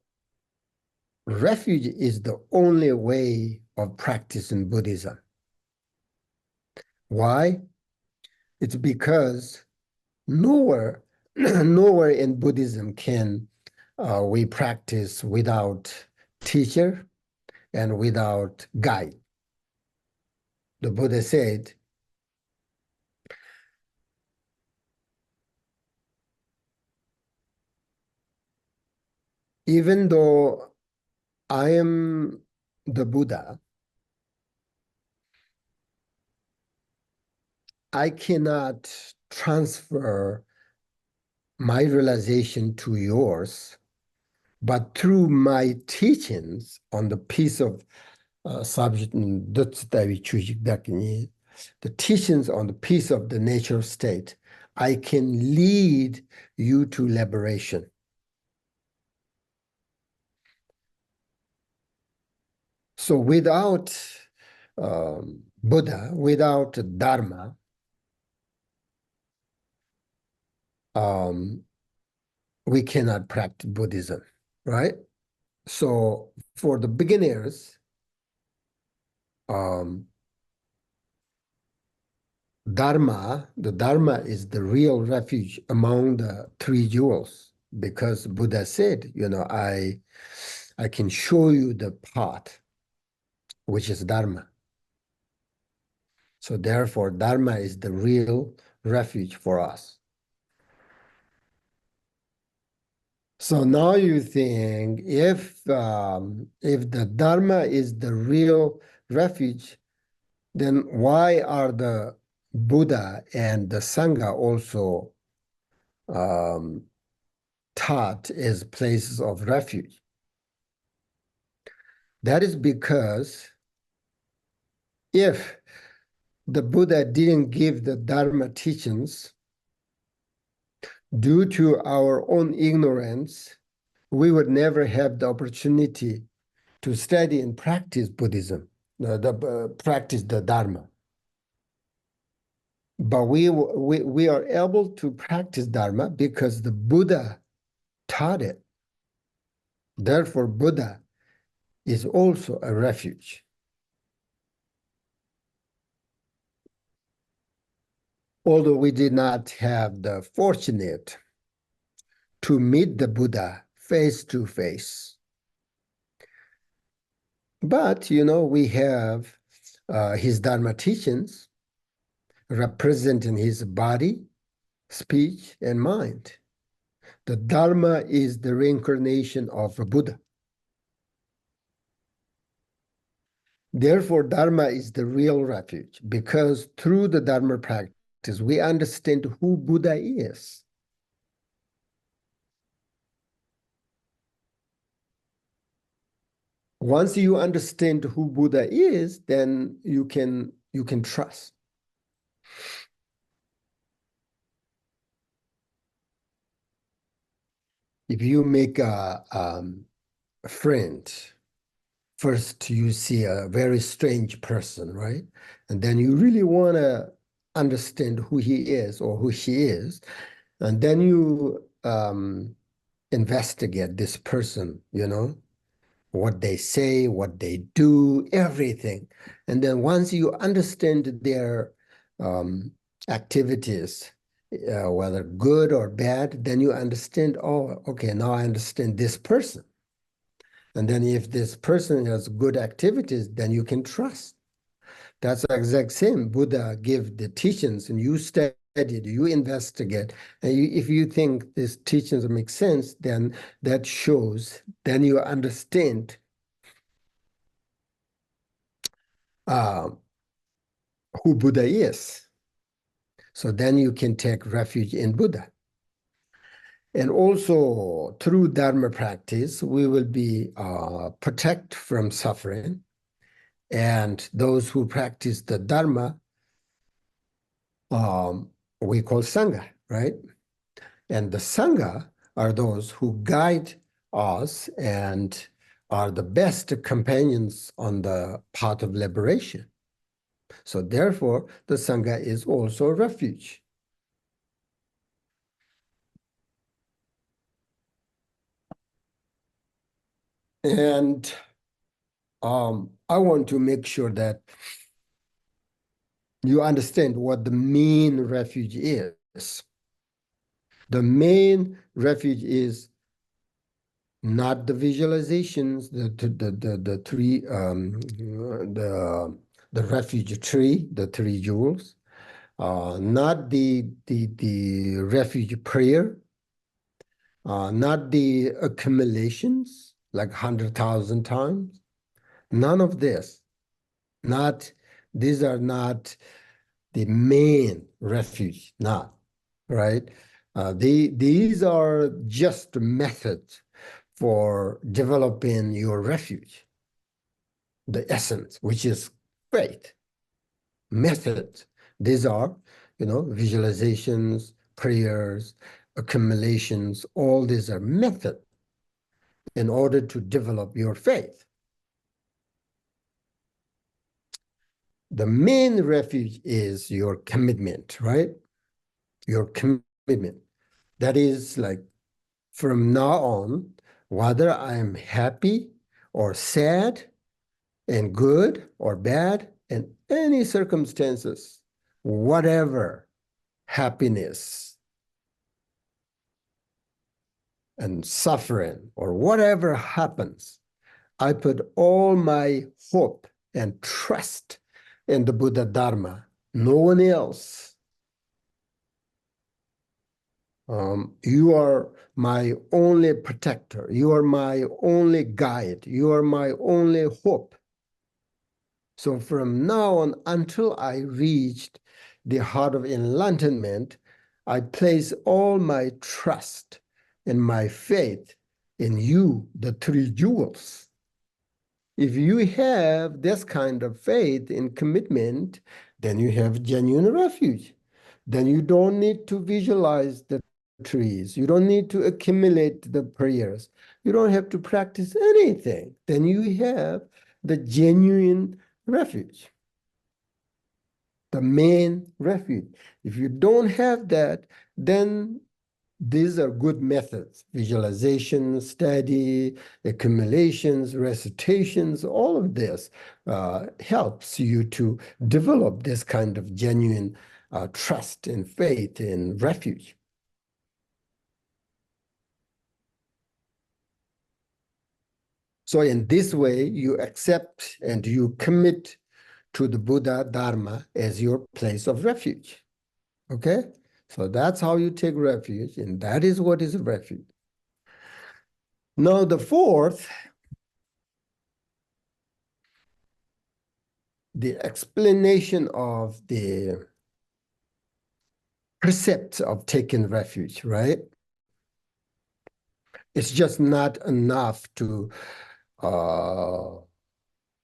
refuge is the only way of practicing Buddhism. Why? It's because nowhere, nowhere in Buddhism can we practice without teacher and without guide. The Buddha said, even though I am the Buddha, I cannot transfer my realization to yours, but through my teachings on the piece of subject, the teachings on the piece of the natural state, I can lead you to liberation. So without Buddha, without Dharma, we cannot practice Buddhism, right? So for the beginners, the Dharma is the real refuge among the three jewels, because Buddha said, I can show you the path, which is Dharma. So therefore, Dharma is the real refuge for us. So now you think, if the Dharma is the real refuge, then why are the Buddha and the Sangha also taught as places of refuge? That is because if the Buddha didn't give the Dharma teachings, due to our own ignorance, we would never have the opportunity to study and practice Buddhism, practice the Dharma. But we are able to practice Dharma because the Buddha taught it. Therefore, Buddha is also a refuge. Although we did not have the fortunate to meet the Buddha face to face. But, we have his Dharma teachings representing his body, speech, and mind. The Dharma is the reincarnation of a Buddha. Therefore, Dharma is the real refuge, because through the Dharma practice, we understand who Buddha is. Once you understand who Buddha is, then you can trust. If you make a friend, first you see a very strange person, right? And then you really want to understand who he is or who she is. And then you investigate this person, what they say, what they do, everything. And then once you understand their activities, whether good or bad, then you understand, oh, okay, now I understand this person. And then if this person has good activities, then you can trust. That's the exact same. Buddha give the teachings and you study it, you investigate. And if you think these teachings make sense, then that shows, then you understand who Buddha is. So then you can take refuge in Buddha. And also through Dharma practice, we will be protected from suffering. And those who practice the Dharma, we call Sangha, right? And the Sangha are those who guide us and are the best companions on the path of liberation. So therefore, the Sangha is also a refuge. And I want to make sure that you understand what the main refuge is. The main refuge is not the visualizations, the three, the refuge tree, the three jewels, not the refuge prayer, not the accumulations like 100,000 times. None of this. These are not the main refuge, not, right? These are just methods for developing your refuge, the essence, which is faith. Methods. These are, visualizations, prayers, accumulations, all these are methods in order to develop your faith. The main refuge is your commitment, right? Your commitment. That is like from now on, whether I'm happy or sad and good or bad in any circumstances, whatever happiness and suffering or whatever happens, I put all my hope and trust in the Buddha Dharma, no one else. You are my only protector. You are my only guide. You are my only hope. So from now on, until I reached the heart of enlightenment, I place all my trust and my faith in you, the three jewels. If you have this kind of faith and commitment, then you have genuine refuge. Then you don't need to visualize the trees. You don't need to accumulate the prayers. You don't have to practice anything. Then you have the genuine refuge, the main refuge. If you don't have that, then these are good methods: visualization, study, accumulations, recitations. All of this helps you to develop this kind of genuine trust and faith and refuge. So in this way, you accept and you commit to the Buddha Dharma as your place of refuge. Okay? So that's how you take refuge, and that is what is refuge. Now, the fourth, the explanation of the precepts of taking refuge, right? It's just not enough to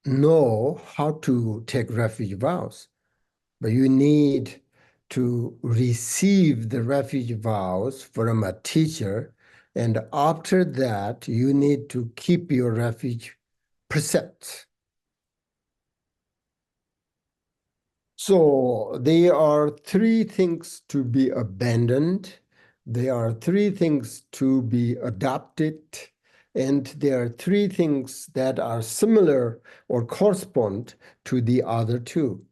know how to take refuge vows, but you need to receive the refuge vows from a teacher, and after that, you need to keep your refuge precepts. So there are three things to be abandoned. There are three things to be adopted. And there are three things that are similar or correspond to the other two.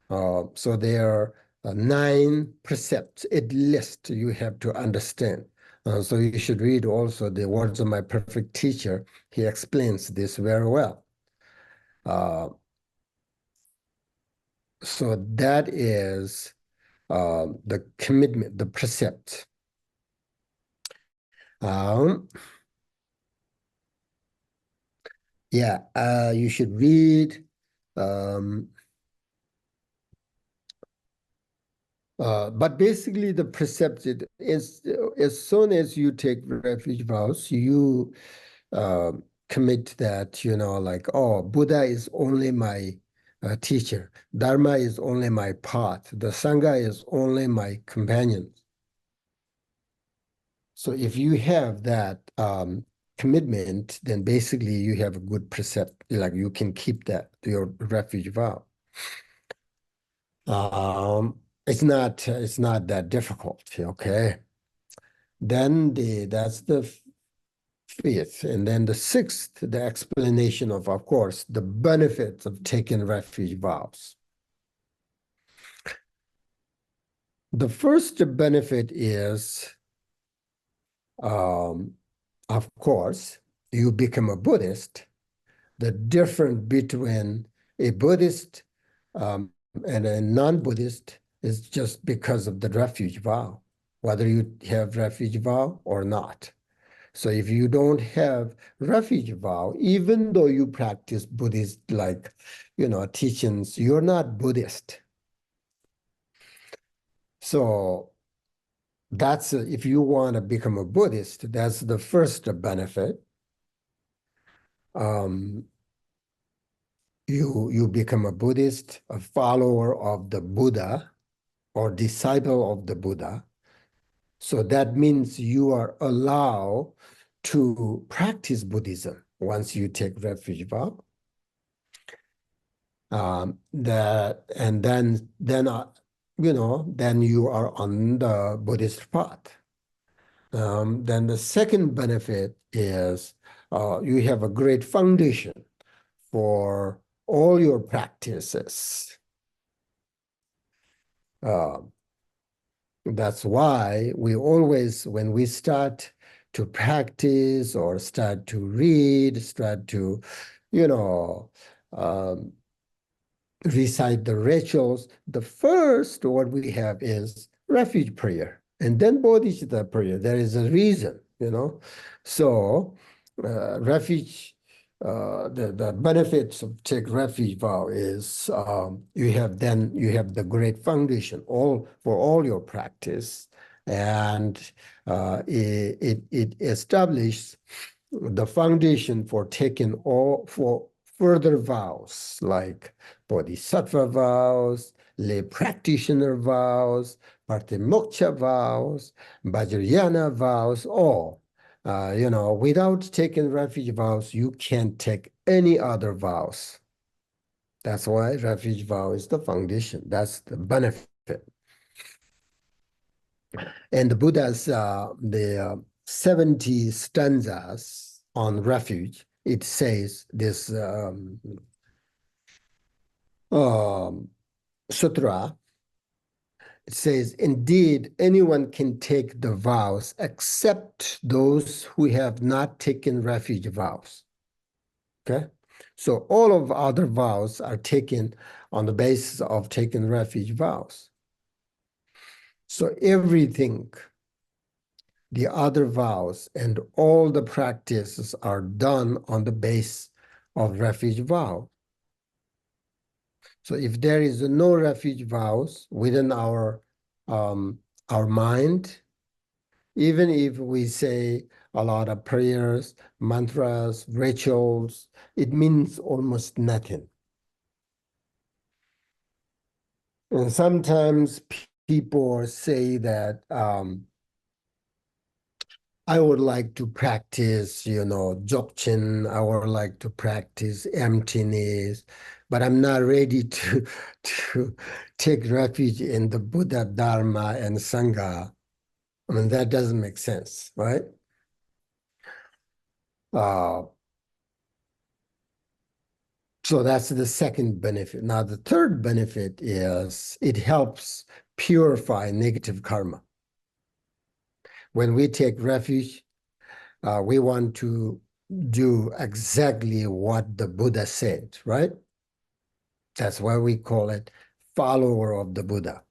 So there are 9 precepts at least you have to understand. So you should read also the words of my perfect teacher. He explains this very well. So that is the commitment, the precept. You should read. But basically, the precept is as soon as you take refuge vows, you commit that, like, oh, Buddha is only my teacher. Dharma is only my path. The Sangha is only my companion. So if you have that commitment, then basically you have a good precept, like you can keep that, your refuge vow. It's not that difficult, okay? Then that's the fifth. And then the sixth, the explanation of course, the benefits of taking refuge vows. The first benefit is, of course, you become a Buddhist. The difference between a Buddhist and a non-Buddhist is just because of the refuge vow. whether you have refuge vow or not. So if you don't have refuge vow, even though you practice Buddhist teachings, you're not Buddhist. So that's if you want to become a Buddhist, that's the first benefit. You become a Buddhist, a follower of the Buddha or disciple of the Buddha. So that means you are allowed to practice Buddhism once you take refuge vow. Then you are on the Buddhist path. Then the second benefit is you have a great foundation for all your practices. That's why we always, when we start to practice or start to read, start to, recite the rituals, the first what we have is refuge prayer and then bodhicitta prayer. There is a reason, So refuge, the benefits of take refuge vow is you have the great foundation for all your practice, and it establishes the foundation for taking for further vows like bodhisattva vows, lay practitioner vows, patimokkha vows, vajrayana vows, all. Without taking refuge vows, you can't take any other vows. That's why refuge vow is the foundation. That's the benefit. And the Buddha's, the 70 stanzas on refuge, it says this sutra, it says, indeed, anyone can take the vows except those who have not taken refuge vows. Okay? So all of other vows are taken on the basis of taking refuge vows. So everything, the other vows and all the practices are done on the base of refuge vow. So if there is no refuge vows within our mind, even if we say a lot of prayers, mantras, rituals, it means almost nothing. And sometimes people say that I would like to practice, dzogchen, I would like to practice emptiness, but I'm not ready to take refuge in the Buddha, Dharma, and Sangha. I mean, that doesn't make sense, right? So that's the second benefit. Now, the third benefit is it helps purify negative karma. When we take refuge, we want to do exactly what the Buddha said, right? That's why we call it follower of the Buddha.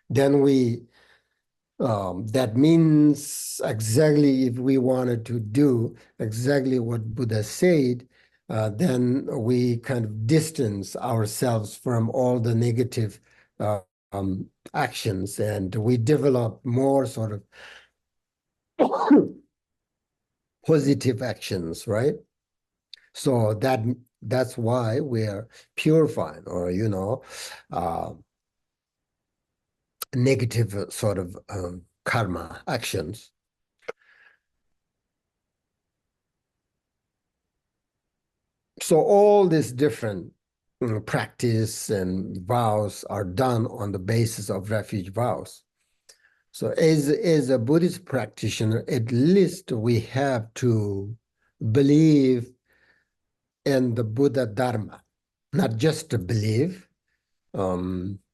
Then that means exactly if we wanted to do exactly what Buddha said, then we kind of distance ourselves from all the negative actions, and we develop more sort of positive actions, right? So that's why we're purifying, or negative sort of karma actions. So all this different practice and vows are done on the basis of refuge vows. So as a Buddhist practitioner, at least we have to believe in the Buddha Dharma, not just to believe.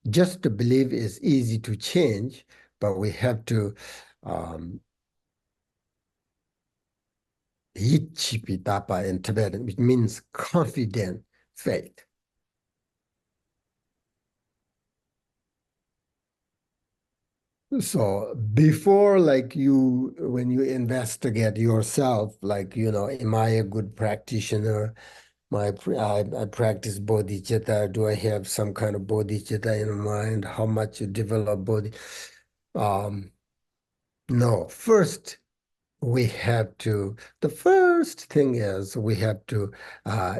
Just to believe is easy to change, but we have to Yichipitapa in Tibetan, which means confident faith. So before, like when you investigate yourself, like, am I a good practitioner? I practice bodhicitta. Do I have some kind of bodhicitta in mind? How much you develop bodhi? Um, no, first the first thing is we have to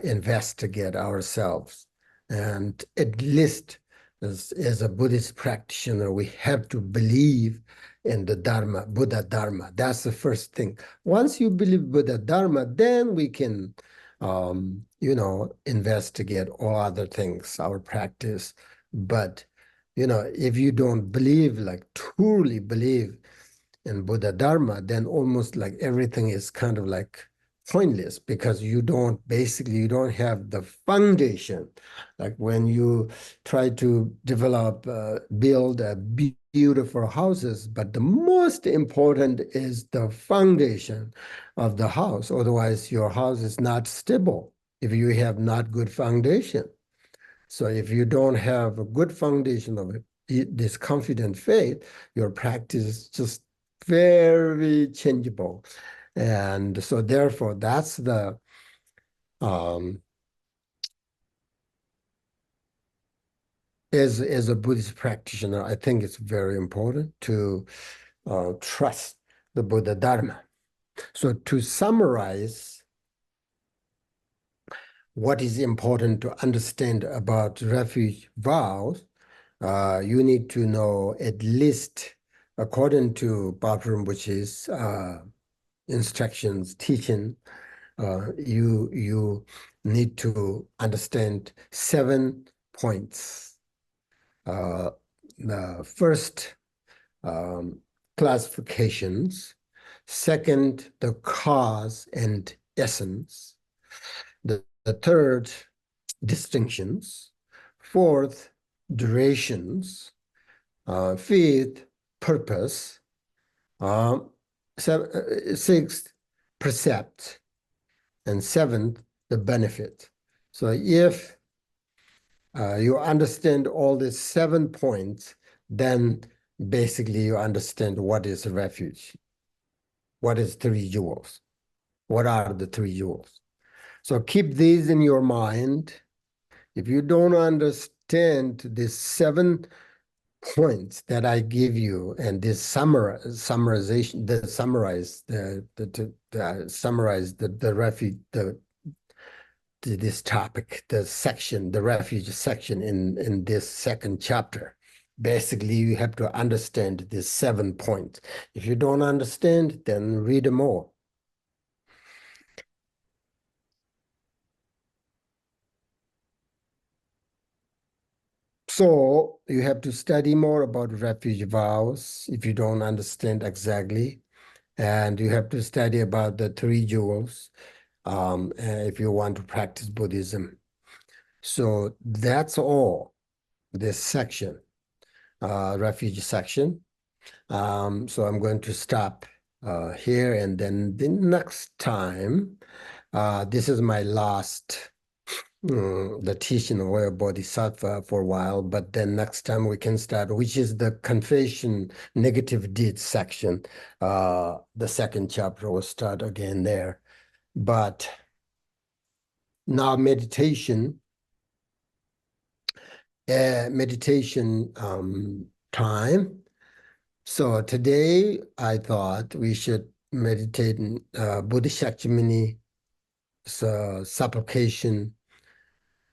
investigate ourselves. And at least as a Buddhist practitioner, we have to believe in the Dharma, Buddha Dharma. That's the first thing. Once you believe Buddha Dharma, then we can, investigate all other things, our practice. But, if you don't believe, like truly believe, in Buddha Dharma, then almost like everything is kind of like pointless because you don't have the foundation. Like when you try to develop, build a beautiful houses, but the most important is the foundation of the house. Otherwise, your house is not stable if you have not good foundation. So if you don't have a good foundation of this confident faith, your practice is just very changeable. And so therefore, that's um, as a Buddhist practitioner, I think it's very important to trust the Buddha Dharma. So to summarize, what is important to understand about refuge vows, you need to know at least, according to Papa Rinpoche's instructions, teaching, you need to understand 7 points. The first, classifications. Second, the cause and essence. The third, distinctions. Fourth, durations. Fifth, purpose. Sixth, precept. And seventh, the benefit. So if you understand all these 7 points, then basically you understand what is refuge. What is 3 jewels? What are the 3 jewels? So keep these in your mind. If you don't understand these 7 points that I give you and this summarization, the summarize the refuge, this topic, the refuge section in this second chapter. Basically, you have to understand these 7 points. If you don't understand, then read more. So you have to study more about refuge vows if you don't understand exactly. And you have to study about the 3 jewels if you want to practice Buddhism. So that's all, this section, refuge section. So I'm going to stop here, and then the next time, this is my last the teaching of Bodhisattva for a while, but then next time we can start, which is the confession negative deeds section. The second chapter will start again there. But now meditation time. So today I thought we should meditate in Bodhisattva supplication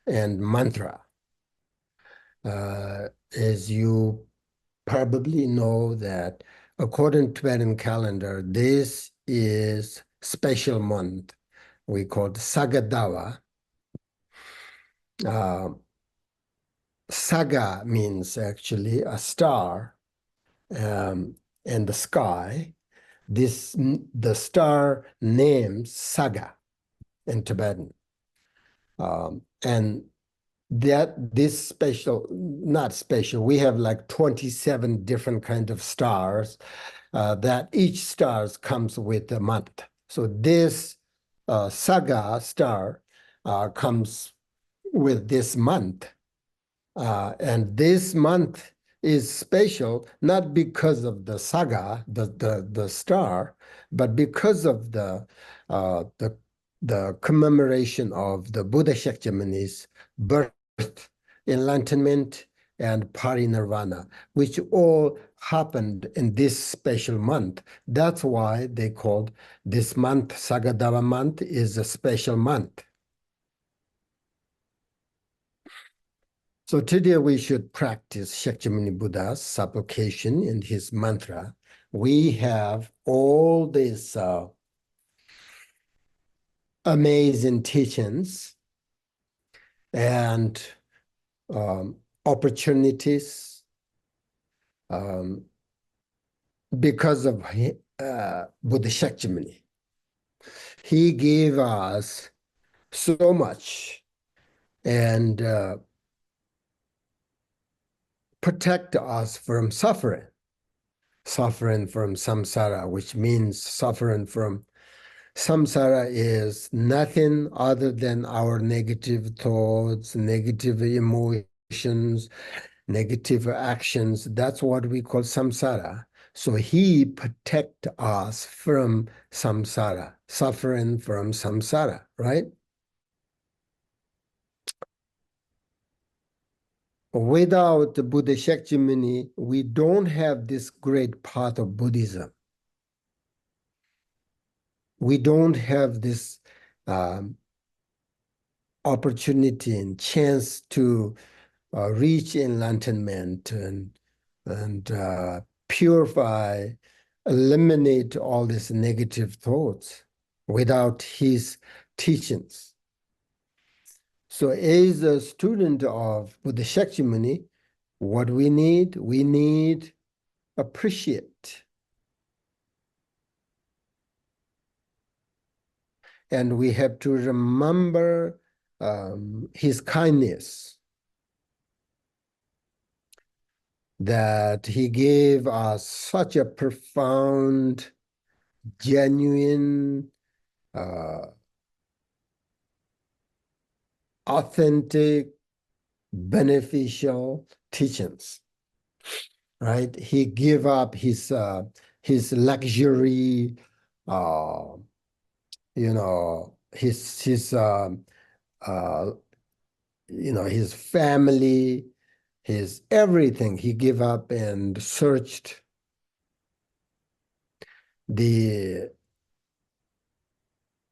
and mantra. As you probably know that according to Tibetan calendar, this is special month. We call it Sagadawa. Saga means actually a star in the sky. The star names Saga in Tibetan. And this special, not special, we have like 27 different kinds of stars that each stars comes with a month. So this Saga star comes with this month. And this month is special not because of the saga, the star, but because of the commemoration of the Buddha Shakyamuni's birth, enlightenment, and parinirvana, which all happened in this special month. That's why they called this month, Sagadava month, is a special month. So today we should practice Shakyamuni Buddha's supplication in his mantra. We have all these amazing teachings and opportunities because of Buddha Shakyamuni. He gave us so much and protect us from suffering from samsara, which means suffering from samsara is nothing other than our negative thoughts, negative emotions, negative actions. That's what we call samsara. So he protect us from samsara, suffering from samsara, right? Without the Buddha Shakyamuni, we don't have this great path of Buddhism. We don't have this opportunity and chance to reach enlightenment and purify, eliminate all these negative thoughts without his teachings. So as a student of Buddha Shakyamuni, what we need appreciate. And we have to remember his kindness, that he gave us such a profound, genuine, authentic, beneficial teachings, right? He gave up his luxury, his family, his everything. He gave up and searched the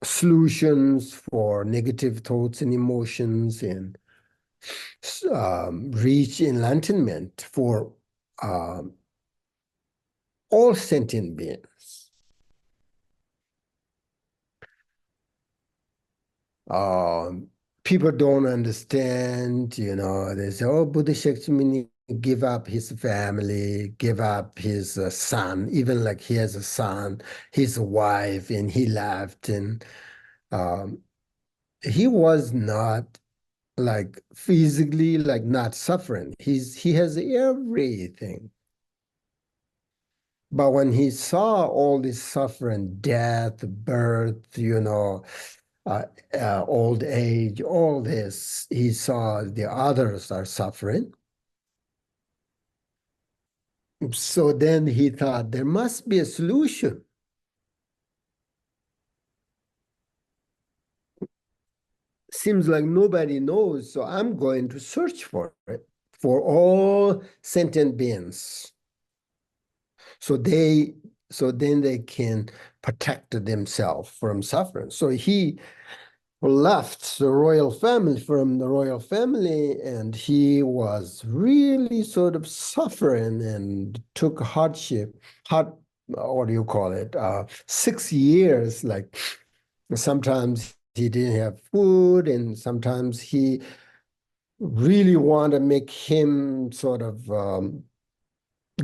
solutions for negative thoughts and emotions and reach enlightenment for all sentient beings. People don't understand, they say, oh, Buddha Shakyamuni give up his family, give up his son, even like he has a son, his wife, and he left. And he was not like physically like not suffering. He has everything. But when he saw all this suffering, death, birth, old age, all this, he saw the others are suffering. So then he thought there must be a solution. Seems like nobody knows, so I'm going to search for it for all sentient beings. So then they can protect themselves from suffering. So he left the royal family from the royal family, and he was really sort of suffering and took hardship, what do you call it? 6 years, like sometimes he didn't have food, and sometimes he really want to make him sort of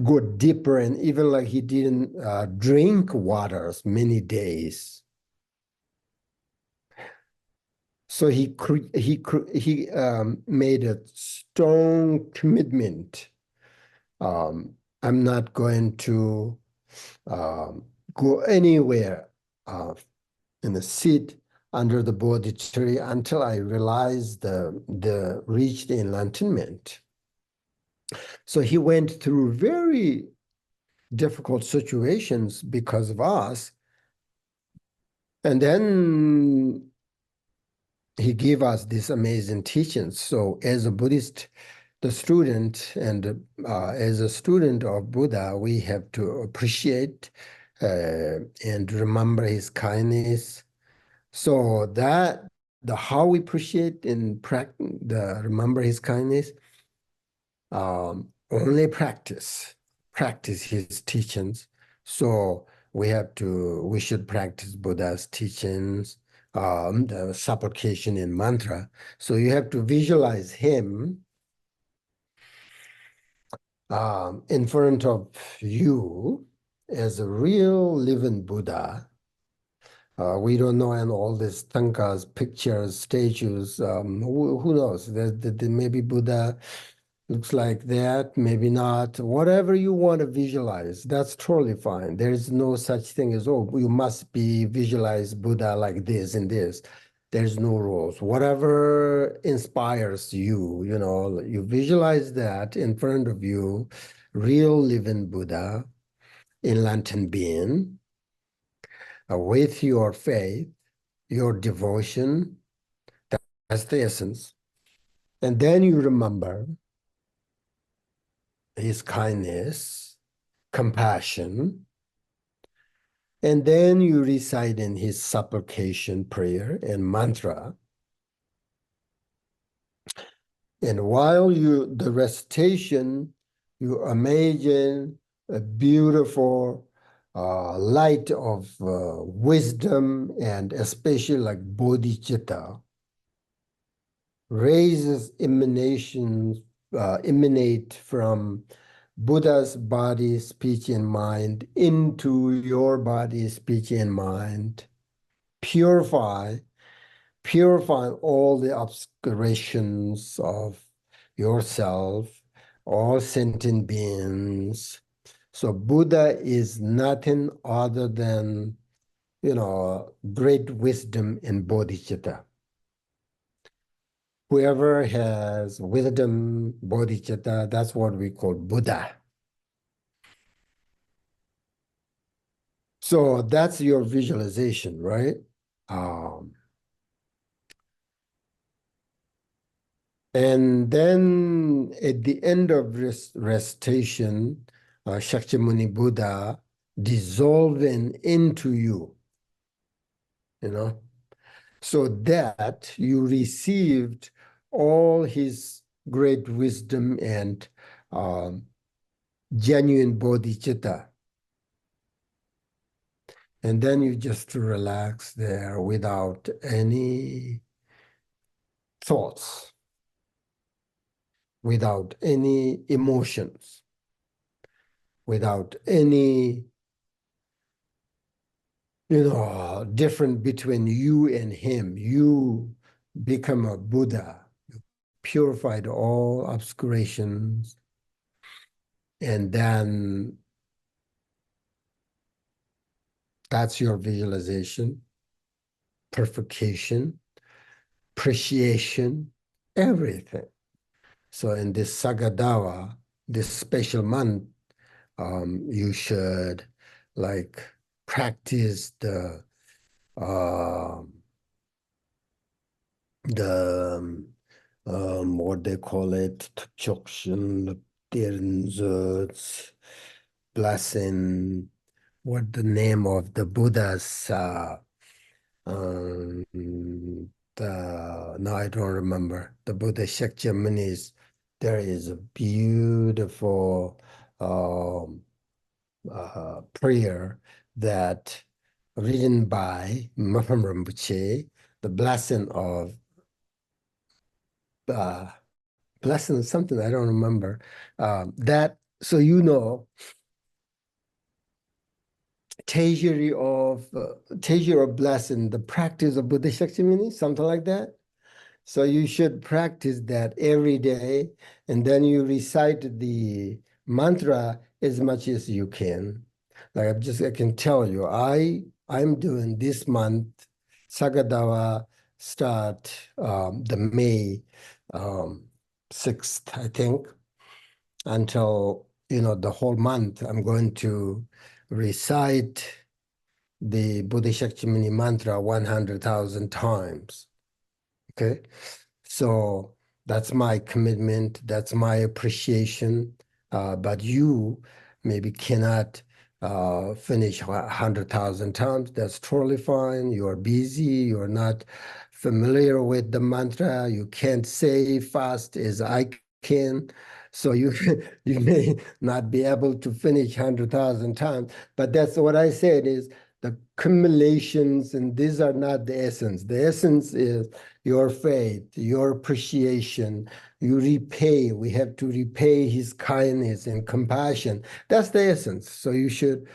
go deeper, and even like he didn't drink waters many days. So he made a strong commitment. I'm not going to go anywhere in a seat under the Bodhi tree until I realize the reach the enlightenment. So he went through very difficult situations because of us. And then he gave us these amazing teachings. So as a Buddhist, the student, and as a student of Buddha, we have to appreciate and remember his kindness. So that the how we appreciate and the remember his kindness, only practice his teachings. So we should practice Buddha's teachings, the supplication and mantra. So you have to visualize him in front of you as a real living Buddha. We don't know, and all these tankas, pictures, statues, who knows? There may be Buddha looks like that, maybe not. Whatever you want to visualize, that's totally fine. There is no such thing as, oh, you must be visualize Buddha like this and this. There's no rules. Whatever inspires you, you visualize that in front of you, real living Buddha, enlightened being, with your faith, your devotion, that's the essence. And then you remember his kindness, compassion, and then you recite in his supplication prayer and mantra. And while the recitation, you imagine a beautiful light of wisdom, and especially like bodhicitta, raises emanate from Buddha's body, speech, and mind into your body, speech, and mind. Purify all the obscurations of yourself, all sentient beings. So Buddha is nothing other than, great wisdom and bodhicitta. Whoever has wisdom, bodhicitta, that's what we call Buddha. So that's your visualization, right? And then at the end of recitation, Shakyamuni Buddha dissolving into you, so that you received all his great wisdom and genuine bodhicitta. And then you just relax there without any thoughts, without any emotions, without any, difference between you and him. You become a Buddha, purified all obscurations, and then that's your visualization, purification, appreciation, everything. So in this Sagadawa, this special month, you should like practice the what they call it, Chokshin, blessing, what the name of the Buddha's no, I don't remember. The Buddha Shakyamuni's, there is a beautiful prayer that written by Maham Rinpoche, the blessing of blessing something I don't remember. That so treasury of blessing, the practice of Buddha Shakyamuni, something like that. So you should practice that every day, and then you recite the mantra as much as you can. Like I can tell you, I'm doing this month, Sagadawa start the May 6th, I think. until, the whole month. I'm going to recite the Bodhisattva mantra 100,000 times. Okay. So that's my commitment. That's my appreciation. But you maybe cannot finish 100,000 times. That's totally fine. You're busy. You're not familiar with the mantra. You can't say fast as I can. So you you may not be able to finish 100,000 times. But that's what I said is the accumulations, and these are not the essence. The essence is your faith, your appreciation. You repay. We have to repay his kindness and compassion. That's the essence. So you should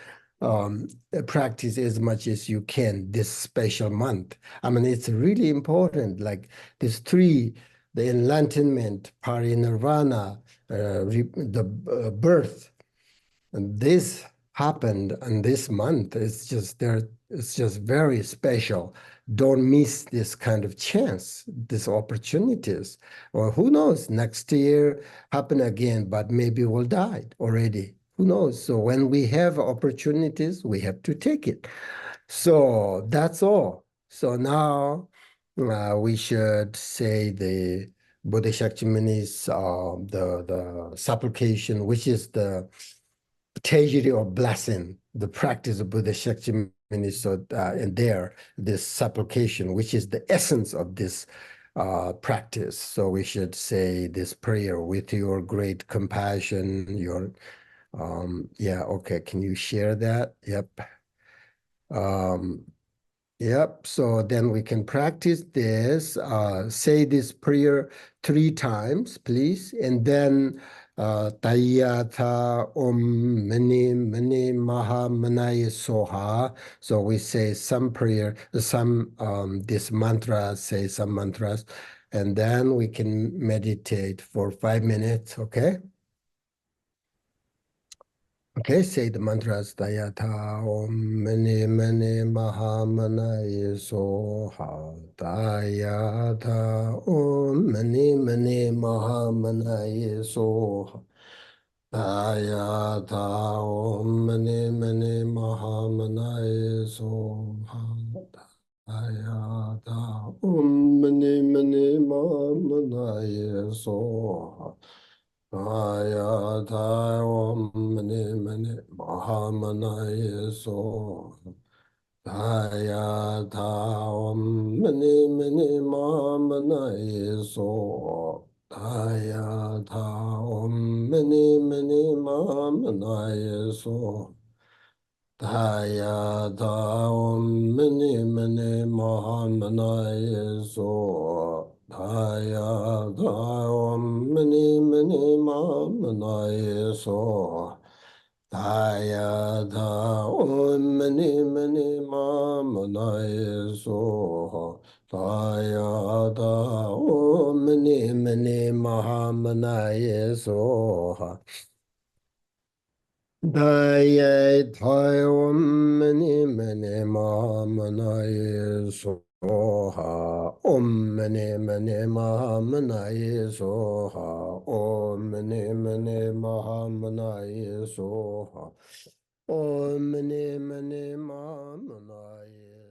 practice as much as you can this special month. I mean, it's really important. Like these three, the enlightenment, parinirvana, the birth, and this happened in this month. It's just there. It's just very special. Don't miss this kind of chance, these opportunities. Or who knows, next year happen again, but maybe we'll die already. Who knows? So when we have opportunities, we have to take it. So that's all. So now we should say the Bodhisattva's the supplication, which is the treasury of blessing, the practice of Buddha Shakti so and there, this supplication, which is the essence of this practice. So we should say this prayer with your great compassion, your, yeah, okay, can you share that? Yep. Um, Yep, so then we can practice this. Say this prayer 3 times, please. And then Tayyata Om Mani Mani Maha Manaya Soha. So we say some prayer, some this mantra, say some mantras, and then we can meditate for 5 minutes, okay? Okay, say the mantras Dayata Om Mani Mani Mahamana Soha Dayata Om Mani Mani Mahamana Soha Dayata Om Mani Mani Mahamana Soha Dayata Om Mani Mani Mahamana Soha Ayata Om Mani Mani Mahamanaya So Ayata Om Mani Mani Mahamanaya So Ayata Om Mani Mani Mahamanaya So Ayata Om Mani Mani Mahamanaya So Ayata Om Mani Mani Mahamanaya So Ayata Om Mani Mani Mahamanaya So Ayata Om Mani Mani Mahamanaya So Daya Thai Om Mani Mani Mahamanaye Soha Om Mani Mani Mahamanaye Soha Om Mani Mani Mahamanaye Soha Om Mani Mani Mahamanaye